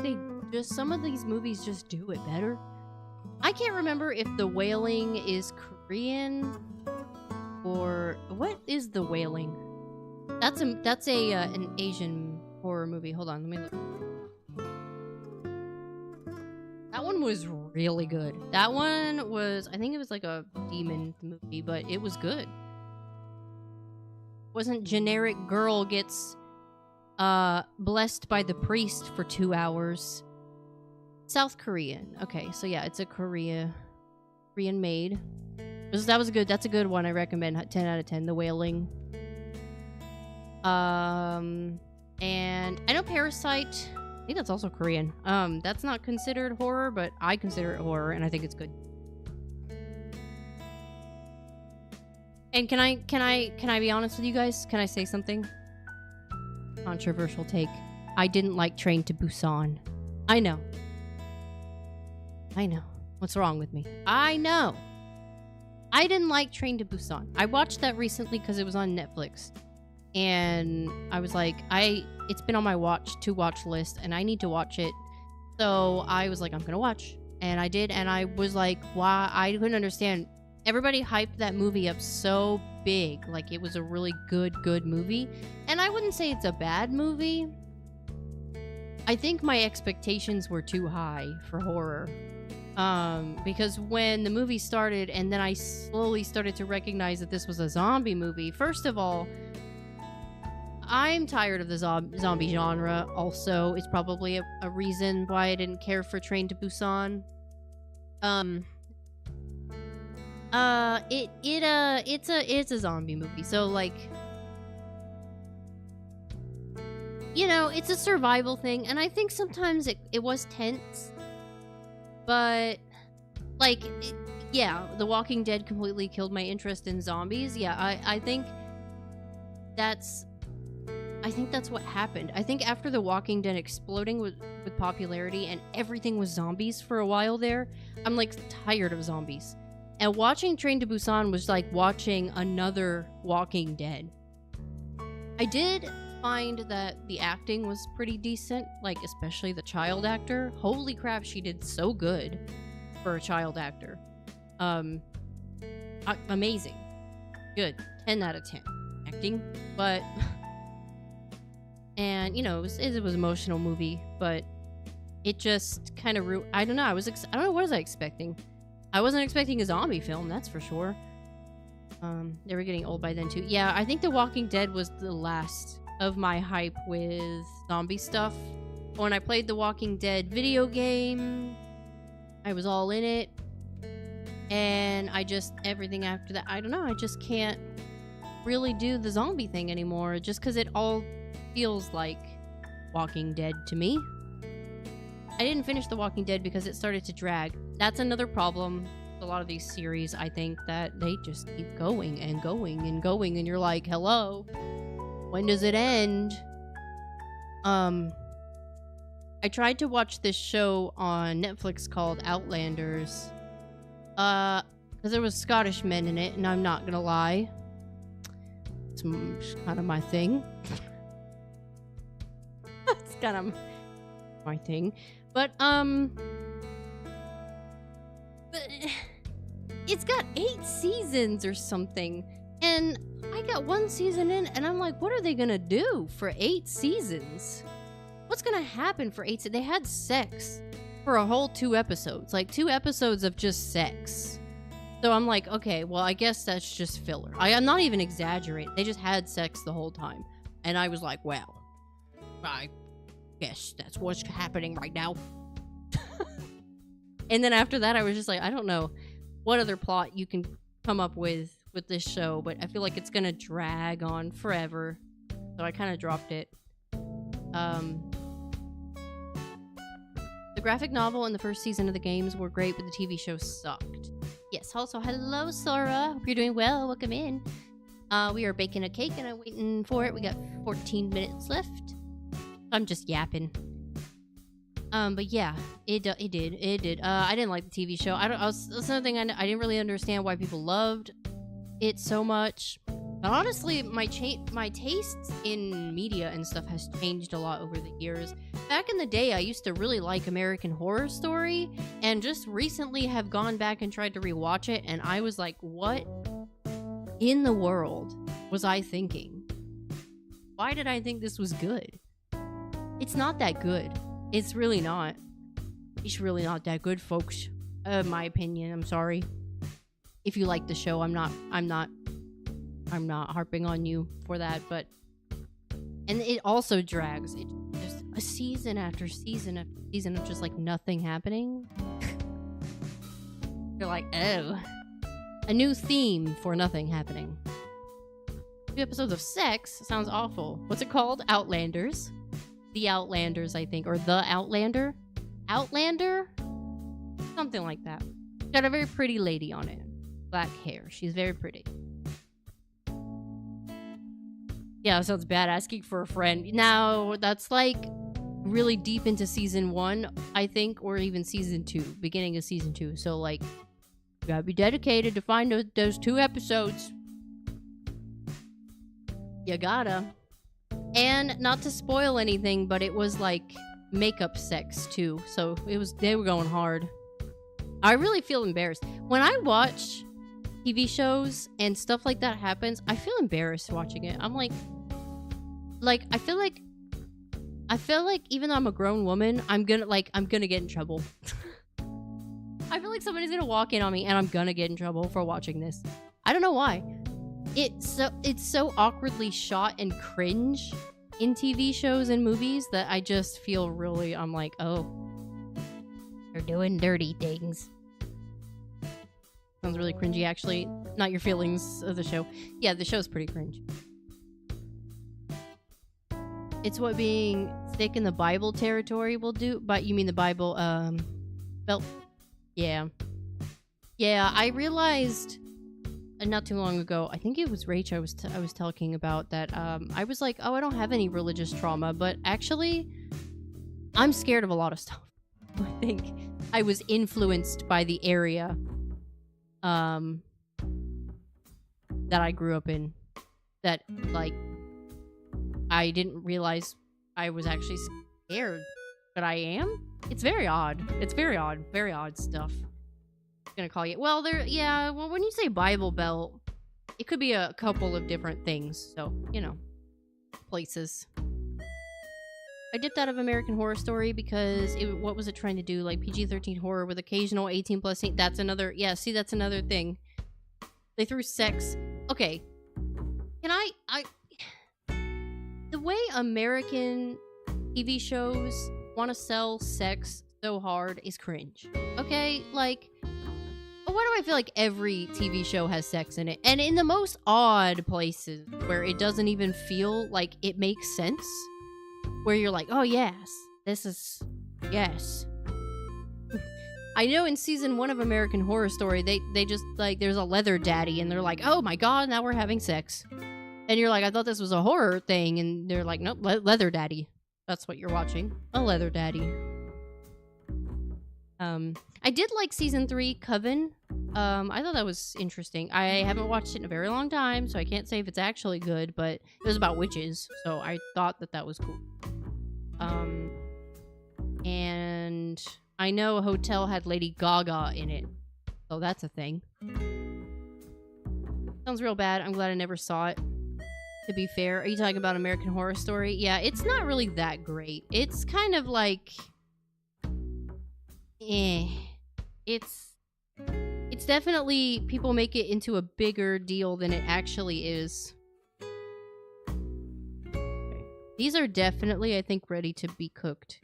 some of these movies just do it better. I can't remember if The Wailing is Korean or what is The Wailing? That's an Asian horror movie. Hold on, let me look. That one was really good. That one was, I think it was like a demon movie, but it was good. Wasn't generic girl gets blessed by the priest for 2 hours. South Korean. Okay, so yeah, it's a Korean made. That was good. That's a good one. I recommend 10 out of 10. The Wailing. And I know Parasite. I think that's also Korean. That's not considered horror, but I consider it horror, and I think it's good. And can I be honest with you guys? Can I say something? Controversial take. I didn't like Train to Busan. I know. What's wrong with me? I know. I didn't like Train to Busan. I watched that recently because it was on Netflix. And I was like, it's been on my to watch list, and I need to watch it. So I was like, I'm gonna watch. And I did, and I was like, why? I couldn't understand. Everybody hyped that movie up so big. Like, it was a really good movie. And I wouldn't say it's a bad movie. I think my expectations were too high for horror. Because when the movie started, and then I slowly started to recognize that this was a zombie movie. First of all, I'm tired of the zombie genre. Also, it's probably a reason why I didn't care for Train to Busan. It's a zombie movie. So, like, you know, it's a survival thing, and I think sometimes it was tense. But, like, yeah, The Walking Dead completely killed my interest in zombies. Yeah, I think that's what happened. I think after The Walking Dead exploding with popularity and everything was zombies for a while there, I'm, like, tired of zombies. And watching Train to Busan was like watching another Walking Dead. I did find that the acting was pretty decent, like especially the child actor. Holy crap, she did so good for a child actor. Amazing. Good. 10 out of 10 acting. But and you know, it was an emotional movie, but it just kind of I don't know, I don't know, what was I expecting? I wasn't expecting a zombie film, that's for sure. They were getting old by then too. Yeah, I think The Walking Dead was the last of my hype with zombie stuff. When I played The Walking Dead video game, I was all in it. And everything after that, I don't know, I just can't really do the zombie thing anymore, just because it all feels like Walking Dead to me. I didn't finish The Walking Dead because it started to drag. That's another problem with a lot of these series, I think, that they just keep going and going and going, and you're like, hello, when does it end? I tried to watch this show on Netflix called Outlanders, because there was Scottish men in it, and I'm not gonna lie, it's kind of my thing. It's kind of my thing. But it's got 8 seasons or something, and I got 1 season in, and I'm like, what are they gonna do for 8 seasons? What's gonna happen for 8 seasons? They had sex for a whole 2 episodes, like 2 episodes of just sex. So I'm like, okay, well, I guess that's just filler. I'm not even exaggerating. They just had sex the whole time, and I was like, well, I guess that's what's happening right now. And then after that, I was just like, I don't know what other plot you can come up with this show, but I feel like it's gonna drag on forever, so I kind of dropped it. The graphic novel and the first season of the games were great, but the TV show sucked. Yes, also, hello, Sora. Hope you're doing well. Welcome in. We are baking a cake, and I'm waiting for it. We got 14 minutes left. I'm just yapping. But yeah, it did. I didn't like the TV show. That's another thing I didn't really understand why people loved it so much. But honestly, my tastes in media and stuff has changed a lot over the years. Back in the day, I used to really like American Horror Story, and just recently have gone back and tried to rewatch it, and I was like, what in the world was I thinking? Why did I think this was good? It's not that good. It's really not. It's really not that good, folks. My opinion. I'm sorry. If you like the show, I'm not harping on you for that, but and it also drags. It just a season after season after season of just like nothing happening. You're like, oh, a new theme for nothing happening. 2 episodes of sex sounds awful. What's it called? Outlanders. The Outlanders, I think, or The Outlander. Outlander, something like that. Got a very pretty lady on it. Black hair. She's very pretty. Yeah, sounds bad asking for a friend. Now, that's like really deep into season 1, I think, or even season 2, beginning of season 2. So, like, you gotta be dedicated to find those 2 episodes. You gotta. And not to spoil anything, but it was like makeup sex too. So they were going hard. I really feel embarrassed. When I watch TV shows and stuff like that happens, I feel embarrassed watching it. I'm like I feel like even though I'm a grown woman, I'm gonna get in trouble. I feel like somebody's gonna walk in on me and I'm gonna get in trouble for watching this. I don't know why. It's so awkwardly shot and cringe in TV shows and movies that I just feel really, I'm like, oh, they're doing dirty things. Sounds really cringy, actually. Not your feelings of the show. Yeah, the show's pretty cringe. It's what being thick in the Bible territory will do. But you mean the Bible, well, yeah. Yeah, I realized not too long ago, I think it was Rach I was talking about that. I was like, oh, I don't have any religious trauma, but actually, I'm scared of a lot of stuff. I think I was influenced by the area that I grew up in. That, like, I didn't realize I was actually scared, but I am. It's very odd. It's very odd. Very odd stuff. Gonna call you. Well, when you say Bible Belt, it could be a couple of different things. So, you know, places. I dipped out of American Horror Story because what was it trying to do? Like PG-13 horror with occasional 18+ scene. That's another. Yeah, see, that's another thing. They threw sex. Okay, can I the way American TV shows want to sell sex so hard is cringe. Okay, like, why do I feel like every TV show has sex in it? And in the most odd places where it doesn't even feel like it makes sense. Where you're like, oh yes, this is, yes. I know in season 1 of American Horror Story, they just, like, there's a leather daddy and they're like, oh my god, now we're having sex. And you're like, I thought this was a horror thing. And they're like, nope, leather daddy. That's what you're watching. A leather daddy. I did like season 3, Coven. I thought that was interesting. I haven't watched it in a very long time, so I can't say if it's actually good, but it was about witches, so I thought that was cool. And I know Hotel had Lady Gaga in it, so that's a thing. Sounds real bad. I'm glad I never saw it. To be fair, are you talking about American Horror Story? Yeah, it's not really that great. It's kind of like, It's definitely, people make it into a bigger deal than it actually is. Okay. These are definitely, I think, ready to be cooked.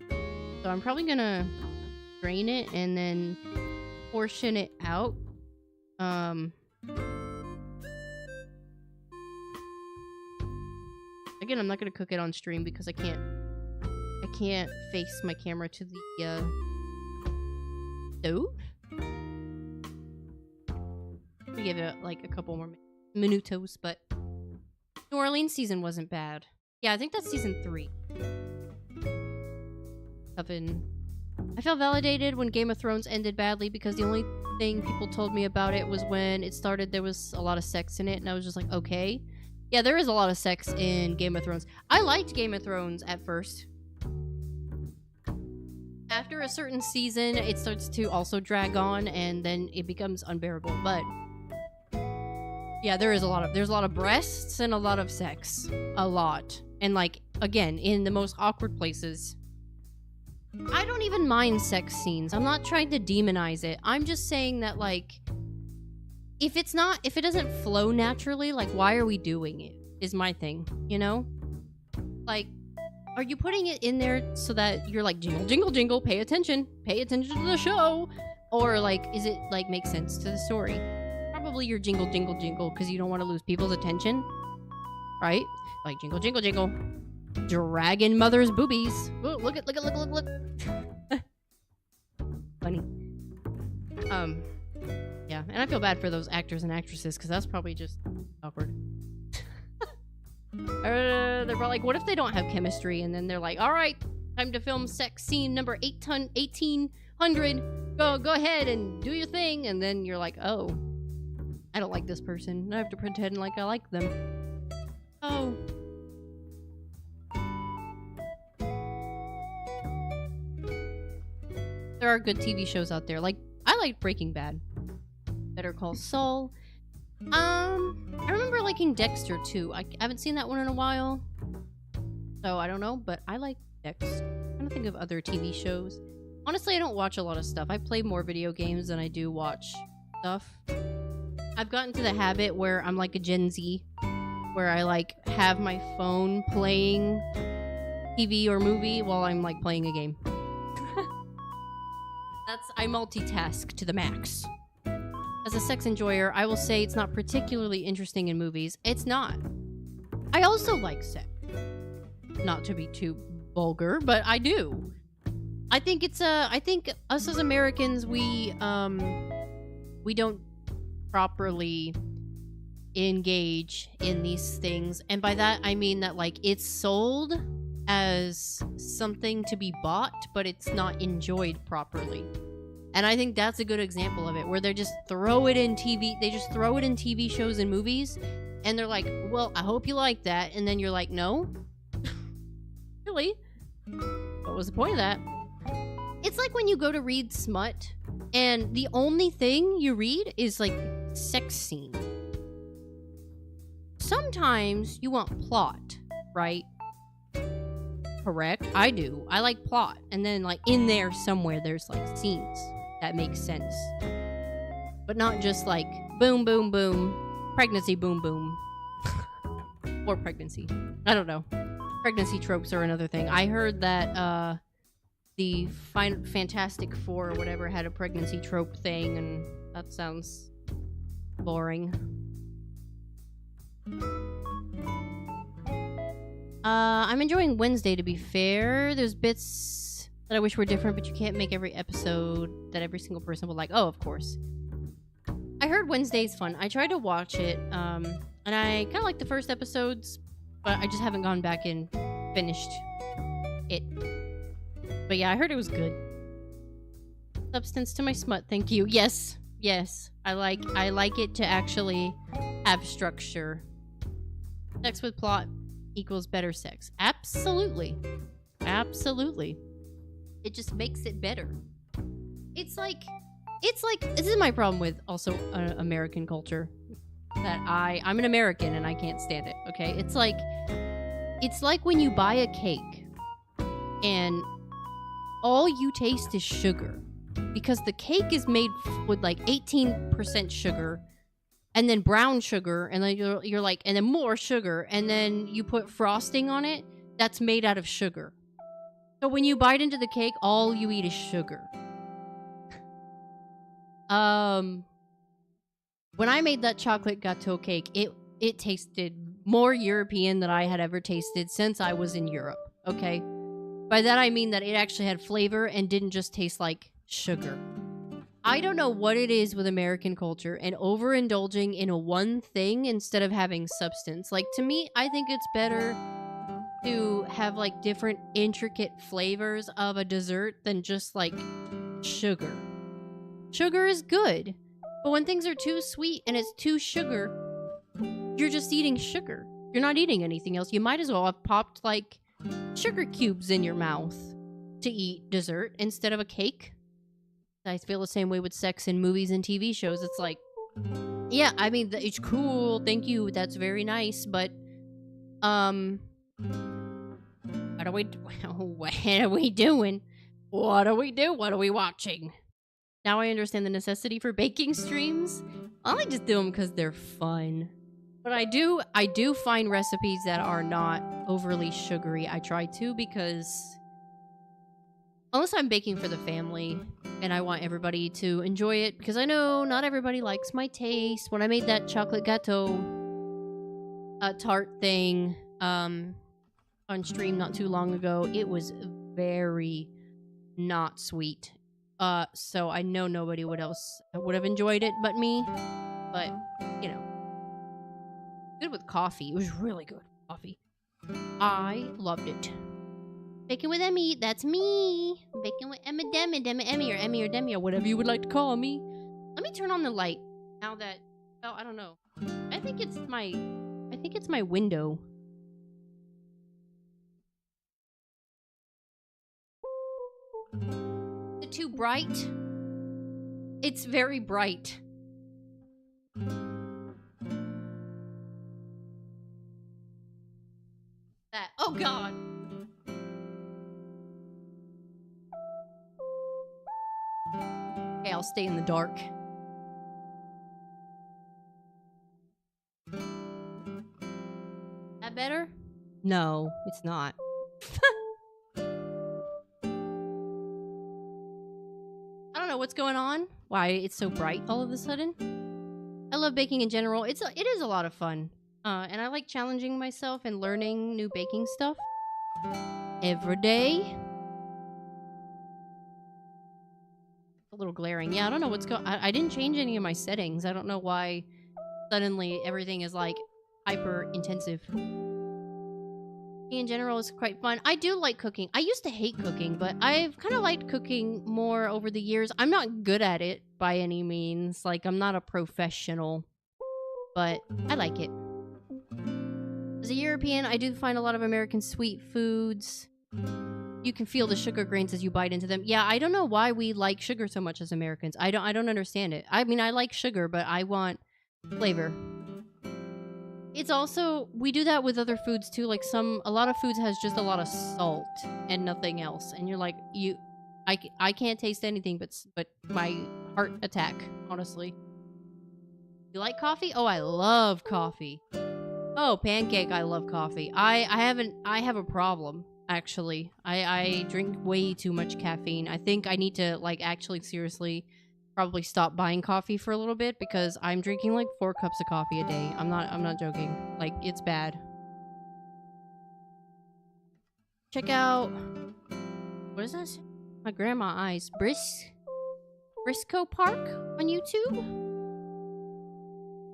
So I'm probably gonna drain it and then portion it out. Again, I'm not gonna cook it on stream because I can't face my camera to the stove. We give it like a couple more minutos, but New Orleans season wasn't bad. Yeah, I think that's season 3. Coven. I felt validated when Game of Thrones ended badly because the only thing people told me about it was when it started there was a lot of sex in it, and I was just like, okay. Yeah, there is a lot of sex in Game of Thrones. I liked Game of Thrones at first. After a certain season, it starts to also drag on, and then it becomes unbearable. But yeah, there's a lot of breasts and a lot of sex, a lot, and like again in the most awkward places. I don't even mind sex scenes. I'm not trying to demonize it. I'm just saying that like if it doesn't flow naturally, like why are we doing it? Is my thing, you know? Like, are you putting it in there so that you're like jingle jingle jingle, pay attention to the show, or like is it like make sense to the story? Probably you're jingle jingle jingle because you don't want to lose people's attention, right? Like jingle jingle jingle, dragon mother's boobies. Ooh, look. Funny. Yeah, and I feel bad for those actors and actresses because that's probably just awkward. They're probably like, what if they don't have chemistry? And then they're like, all right, time to film sex scene number 1800. Go ahead and do your thing. And then you're like, oh, I don't like this person. I have to pretend like I like them. Oh. There are good TV shows out there. Like, I like Breaking Bad. Better Call Saul. I remember liking Dexter too. I haven't seen that one in a while, so I don't know, but I like Dexter. I'm trying to think of other TV shows. Honestly, I don't watch a lot of stuff. I play more video games than I do watch stuff. I've gotten to the habit where I'm like a Gen Z, where I like have my phone playing TV or movie while I'm like playing a game. I multitask to the max. As a sex enjoyer, I will say it's not particularly interesting in movies. It's not. I also like sex. Not to be too vulgar, but I do. I think us as Americans, we don't properly engage in these things. And by that, I mean that like it's sold as something to be bought, but it's not enjoyed properly. And I think that's a good example of it, where they just throw it in TV. They just throw it in TV shows and movies, and they're like, well, I hope you like that. And then you're like, no? Really? What was the point of that? It's like when you go to read smut, and the only thing you read is, like, sex scene. Sometimes you want plot, right? Correct? I do. I like plot. And then, like, in there somewhere, there's, like, scenes. That makes sense. But not just like boom, boom, boom, pregnancy, boom, boom. Or pregnancy. I don't know. Pregnancy tropes are another thing. I heard that the Fantastic Four or whatever had a pregnancy trope thing, and that sounds boring. I'm enjoying Wednesday, to be fair. There's bits that I wish were different, but you can't make every episode that every single person would like. Oh, of course. I heard Wednesday's fun. I tried to watch it, and I kind of like the first episodes, but I just haven't gone back and finished it. But yeah, I heard it was good. Substance to my smut, thank you. Yes. I like it to actually have structure. Sex with plot equals better sex. Absolutely. It just makes it better. It's like this is my problem with also American culture, that I'm an American and I can't stand it. Okay, it's like when you buy a cake and all you taste is sugar, because the cake is made with like 18% sugar and then brown sugar, and then you're like, and then more sugar, and then you put frosting on it that's made out of sugar. So when you bite into the cake, all you eat is sugar. When I made that chocolate gâteau cake, it tasted more European than I had ever tasted since I was in Europe, okay? By that I mean that it actually had flavor and didn't just taste like sugar. I don't know what it is with American culture and overindulging in a one thing instead of having substance. Like, to me, I think it's better to have like different intricate flavors of a dessert than just like sugar. Sugar is good, but when things are too sweet and it's too sugar, you're just eating sugar. You're not eating anything else. You might as well have popped, like, sugar cubes in your mouth to eat dessert instead of a cake. I feel the same way with sex in movies and TV shows. It's like, yeah, I mean, it's cool. Thank you. That's very nice. But, what are we doing? What are we doing? What are we watching? Now I understand the necessity for baking streams. I like just do them because they're fun. But I do find recipes that are not overly sugary. I try to, because unless I'm baking for the family and I want everybody to enjoy it, because I know not everybody likes my taste. When I made that chocolate gâteau tart thing on stream not too long ago, it was very not sweet. So I know nobody would have enjoyed it but me. But, you know, good with coffee. It was really good with coffee. I loved it. Baking with Emmy, that's me. Baking with Emmy, or Demi, or whatever you would like to call me. Let me turn on the light now that, oh, I don't know. I think it's my window. Is it too bright? It's very bright. That. Oh God. Okay, I'll stay in the dark. That better? No, it's not. I don't know what's going on. Why it's so bright all of a sudden. I love baking in general. It is a lot of fun. And I like challenging myself and learning new baking stuff every day. A little glaring. Yeah, I don't know what's going on. I didn't change any of my settings. I don't know why suddenly everything is like hyper intensive. In general is quite fun. I do like cooking. I used to hate cooking, but I've kind of liked cooking more over the years. I'm not good at it by any means. Like, I'm not a professional, but I like it. As a European, I do find a lot of American sweet foods. You can feel the sugar grains as you bite into them. Yeah, I don't know why we like sugar so much as Americans. I don't understand it. I mean, I like sugar, but I want flavor. It's also, we do that with other foods too. Like a lot of foods has just a lot of salt and nothing else. And you're like, I can't taste anything but my heart attack, honestly. You like coffee? Oh, I love coffee. Oh, pancake, I love coffee. I have a problem, actually. I drink way too much caffeine. I think I need to, like, actually seriously probably stop buying coffee for a little bit, because I'm drinking like 4 cups of coffee a day. I'm not joking. Like, it's bad. Check out, what is this? My grandma eyes. Briscoe Park on YouTube.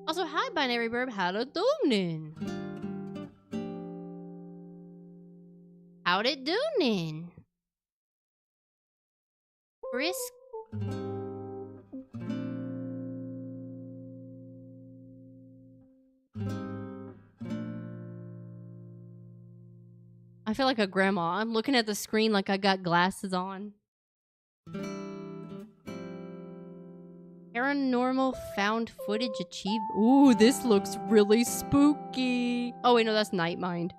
Also, hi Binary Burb, how it doing? How'd it doing? I feel like a grandma. I'm looking at the screen like I got glasses on. Paranormal found footage achieved. Ooh, this looks really spooky. Oh wait, no, that's Nightmind.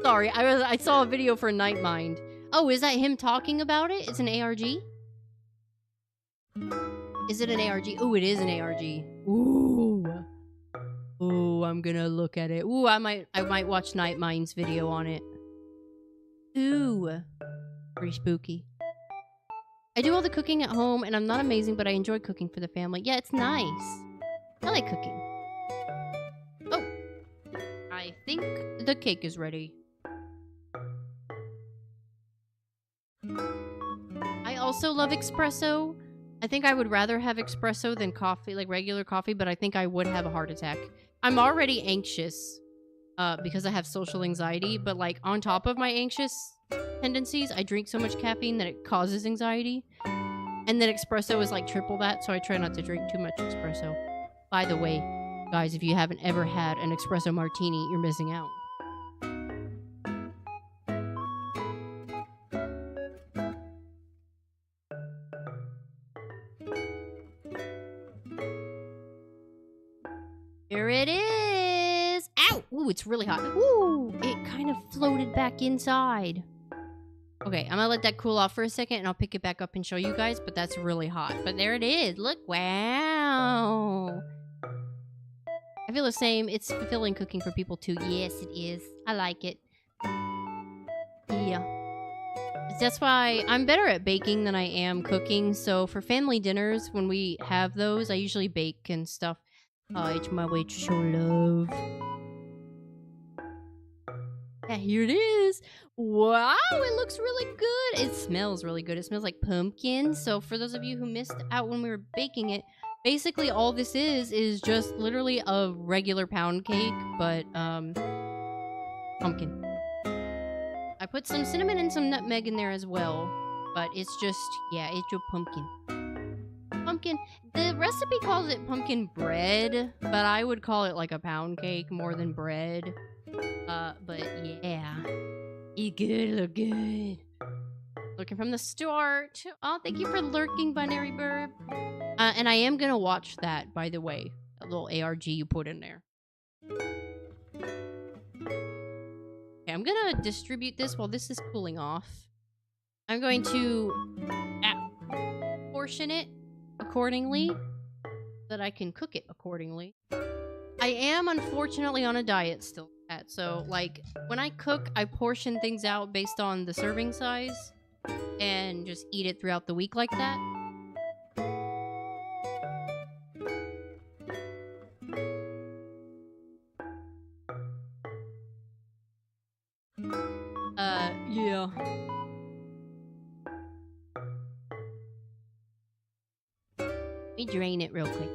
Sorry, I saw a video for Nightmind. Oh, is that him talking about it? It's an ARG? Is it an ARG? Ooh, it is an ARG. Ooh. Ooh, I'm gonna look at it. Ooh, I might watch Nightmind's video on it. Ooh. Pretty spooky. I do all the cooking at home, and I'm not amazing, but I enjoy cooking for the family. Yeah, it's nice. I like cooking. Oh. I think the cake is ready. I also love espresso. I think I would rather have espresso than coffee, like regular coffee, but I think I would have a heart attack. I'm already anxious because I have social anxiety, but like on top of my anxious tendencies, I drink so much caffeine that it causes anxiety. And then espresso is like triple that, so I try not to drink too much espresso. By the way, Guys, if you haven't ever had an espresso martini, you're missing out. Here it is! Ow! Ooh, it's really hot. Ooh! It kind of floated back inside. Okay, I'm gonna let that cool off for a second and I'll pick it back up and show you guys, but that's really hot. But there it is. Look, wow! I feel the same. It's fulfilling cooking for people too. Yes, it is. I like it. Yeah. That's why I'm better at baking than I am cooking. So for family dinners, when we have those, I usually bake and stuff. It's my way to show love. Yeah, here it is. Wow, it looks really good. It smells really good. It smells like pumpkin. So for those of you who missed out when we were baking it, basically all this is just literally a regular pound cake, but pumpkin. I put some cinnamon and some nutmeg in there as well, but it's just, yeah, it's your pumpkin. Pumpkin. The recipe calls it pumpkin bread, but I would call it like a pound cake more than bread. But yeah, eat good, look good. Looking from the start. Oh, thank you for lurking, Binary Burb. And I am gonna watch that, by the way. That little ARG you put in there. Okay, I'm gonna distribute this while this is cooling off. I'm going to portion it accordingly so that I can cook it accordingly. I am unfortunately on a diet still, so like when I cook, I portion things out based on the serving size and just eat it throughout the week like that. Yeah. Let me drain it real quick.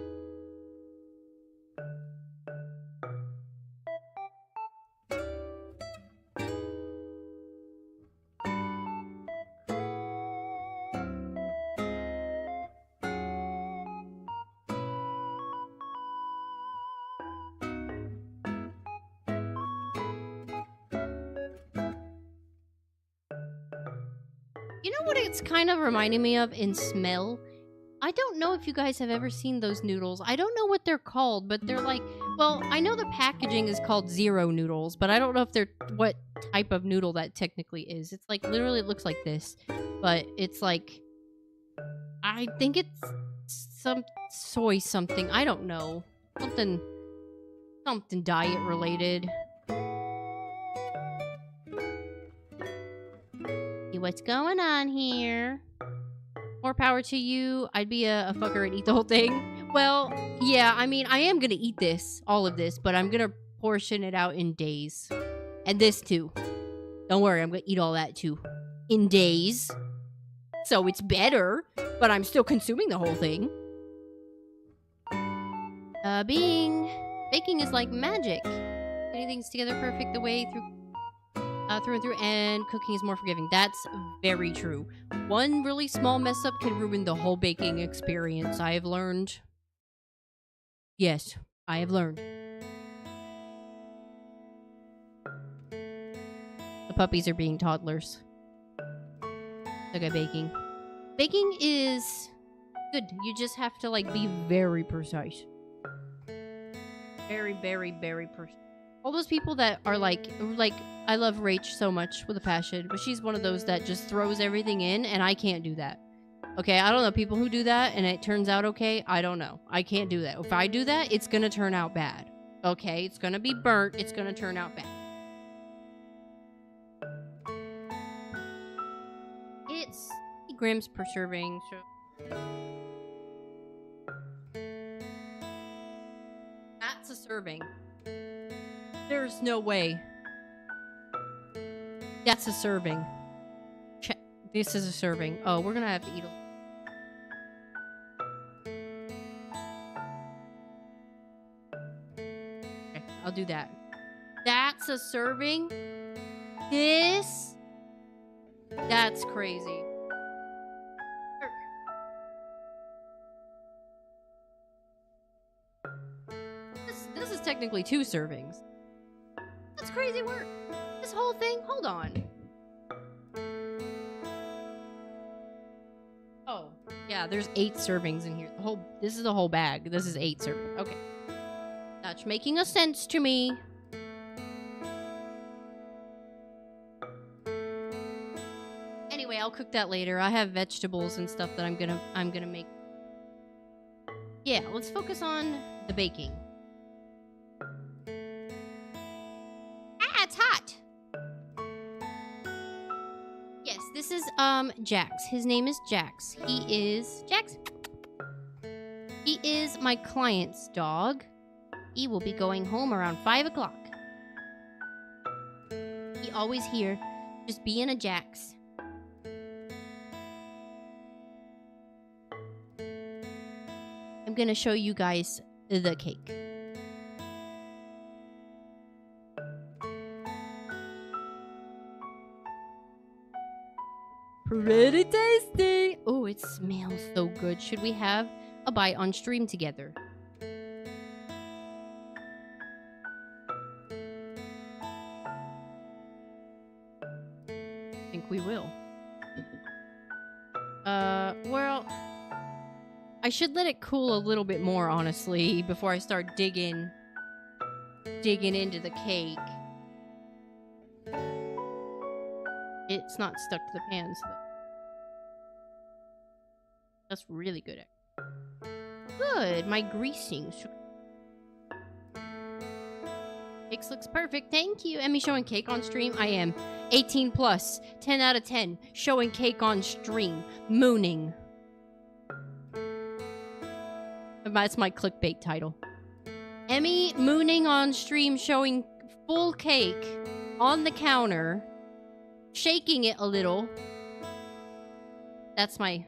You know what it's kind of reminding me of in smell? I don't know if you guys have ever seen those noodles. I don't know what they're called, but they're like, well, I know the packaging is called Zero noodles, but I don't know if they're what type of noodle that technically is. It's like literally it looks like this, but it's like I think it's some soy something. I don't know. Something diet related. What's going on here? More power to you. I'd be a fucker and eat the whole thing. Well, yeah, I mean, I am gonna eat this, all of this, but I'm gonna portion it out in days. And this too. Don't worry, I'm gonna eat all that too. In days. So it's better, but I'm still consuming the whole thing. Baking is like magic. Getting things together perfect the way through and through, and cooking is more forgiving. That's very true. One really small mess up can ruin the whole baking experience. I have learned. Yes, I have learned. The puppies are being toddlers. Okay, baking. Baking is good. You just have to like be very precise. Very, very, very precise. All those people that are like I love Rach so much with a passion, but she's one of those that just throws everything in, and I can't do that. Okay, I don't know people who do that and it turns out okay. I don't know. I can't do that. If I do that, it's gonna turn out bad. Okay, it's gonna be burnt. It's gonna turn out bad. It's 50 grams per serving. So that's a serving. There's no way. That's a serving. This is a serving. Oh, we're gonna have to eat a... Okay, I'll do that. That's a serving? This? That's crazy. technically 2 servings. That's crazy work. This whole thing? Hold on. Oh, yeah, there's 8 servings in here. This is a whole bag. This is 8 servings. Okay. That's making a sense to me. Anyway, I'll cook that later. I have vegetables and stuff that I'm gonna make. Yeah, let's focus on the baking. Ah, it's hot. Yes, this is Jax. His name is Jax. He is my client's dog. He will be going home around 5 o'clock. He always here, just being a Jax. I'm gonna show you guys the cake. Pretty tasty. Oh, it smells so good. Should we have a bite on stream together? I think we will. Well, I should let it cool a little bit more, honestly, before I start digging into the cake. It's not stuck to the pan, so that's really good. Good, my greasing. Cake looks perfect. Thank you. Emmy showing cake on stream. I am 18 plus, 10 out of 10. Showing cake on stream. Mooning. That's my clickbait title. Emmy mooning on stream, showing full cake on the counter, shaking it a little. That's my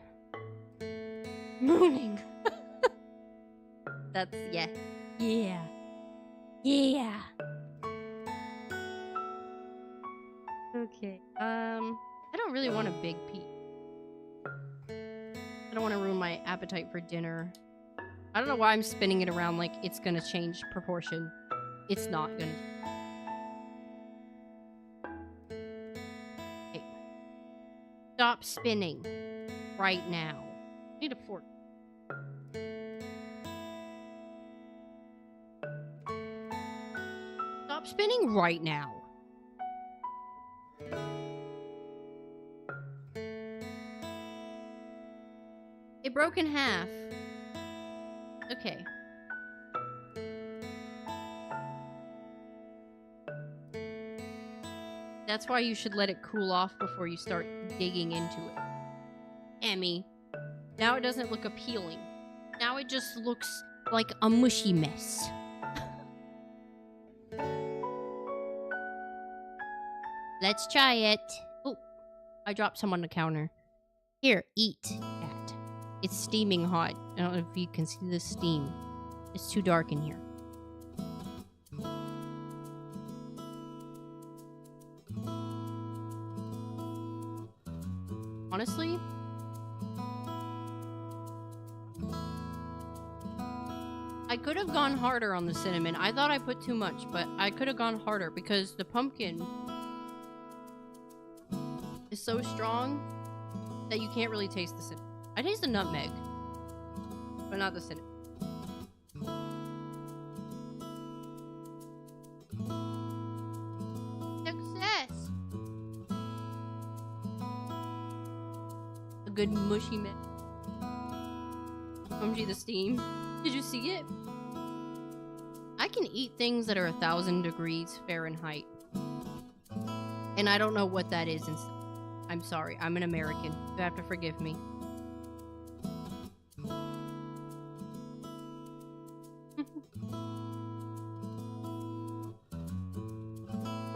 mooning. That's, yeah. Yeah. Yeah. Okay. I don't really want a big piece. I don't want to ruin my appetite for dinner. I don't know why I'm spinning it around like it's gonna change proportion. It's not gonna. Okay. Stop spinning. Right now. I need a fork. Stop spinning right now. It broke in half. Okay. That's why you should let it cool off before you start digging into it. Emmy. Now it doesn't look appealing. Now it just looks like a mushy mess. Let's try it. Oh, I dropped some on the counter. Here, eat that. It's steaming hot. I don't know if you can see the steam. It's too dark in here. Honestly, I could have gone harder on the cinnamon. I thought I put too much, but I could have gone harder because the pumpkin is so strong that you can't really taste the cinnamon. I taste the nutmeg, but not the cinnamon. Success! A good mushy mess. OMG, the steam. Did you see it? I can eat things that are 1,000 degrees Fahrenheit. And I don't know what that is. I'm sorry. I'm an American. You have to forgive me.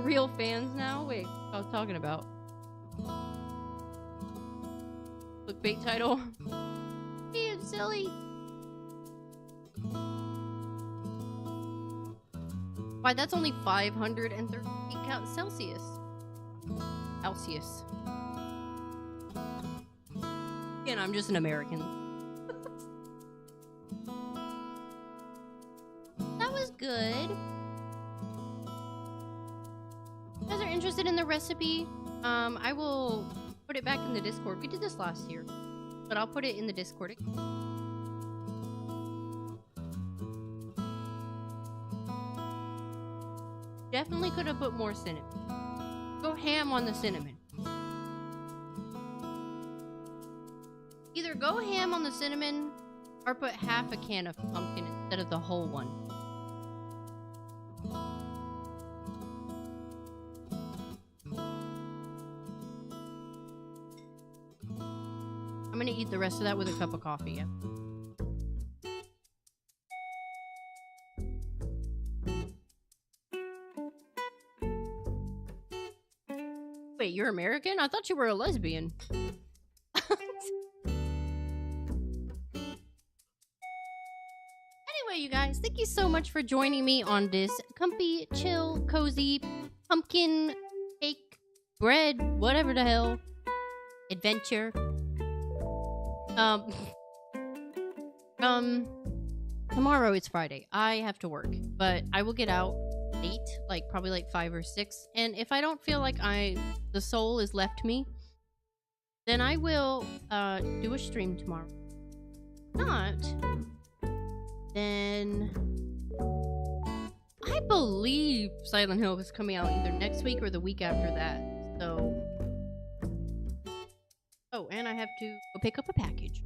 Real fans now? Wait, what I was talking about. Clickbait title. Being silly. Why, that's only 538 Celsius. Celsius. Again, I'm just an American. That was good. good. If you guys are interested in the recipe, I will put it back in the Discord. We did this last year, but I'll put it in the Discord. Definitely could have put more cinnamon. Go ham on the cinnamon. Either go ham on the cinnamon or put half a can of pumpkin instead of the whole one. I'm gonna eat the rest of that with a cup of coffee, yeah. Wait, you're American? I thought you were a lesbian. Anyway, you guys, thank you so much for joining me on this comfy, chill, cozy, pumpkin cake, bread, whatever the hell, adventure. Tomorrow it's Friday. I have to work, but I will get out late, like probably like 5 or 6. And if I don't feel like the soul is left me, then I will do a stream tomorrow. If not, then I believe Silent Hill is coming out either next week or the week after that. So, oh, and I have to go pick up a package.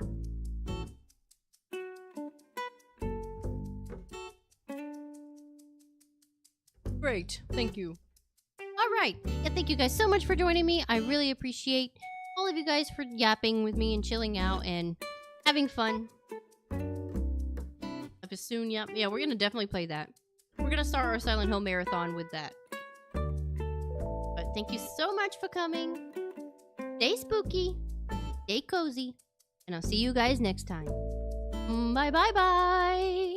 Great, thank you. Alright, yeah, thank you guys so much for joining me. I really appreciate all of you guys for yapping with me and chilling out and having fun. Soon, yeah, we're gonna definitely play that. We're gonna start our Silent Hill marathon with that. But thank you so much for coming. Stay spooky, stay cozy, and I'll see you guys next time. Bye bye bye.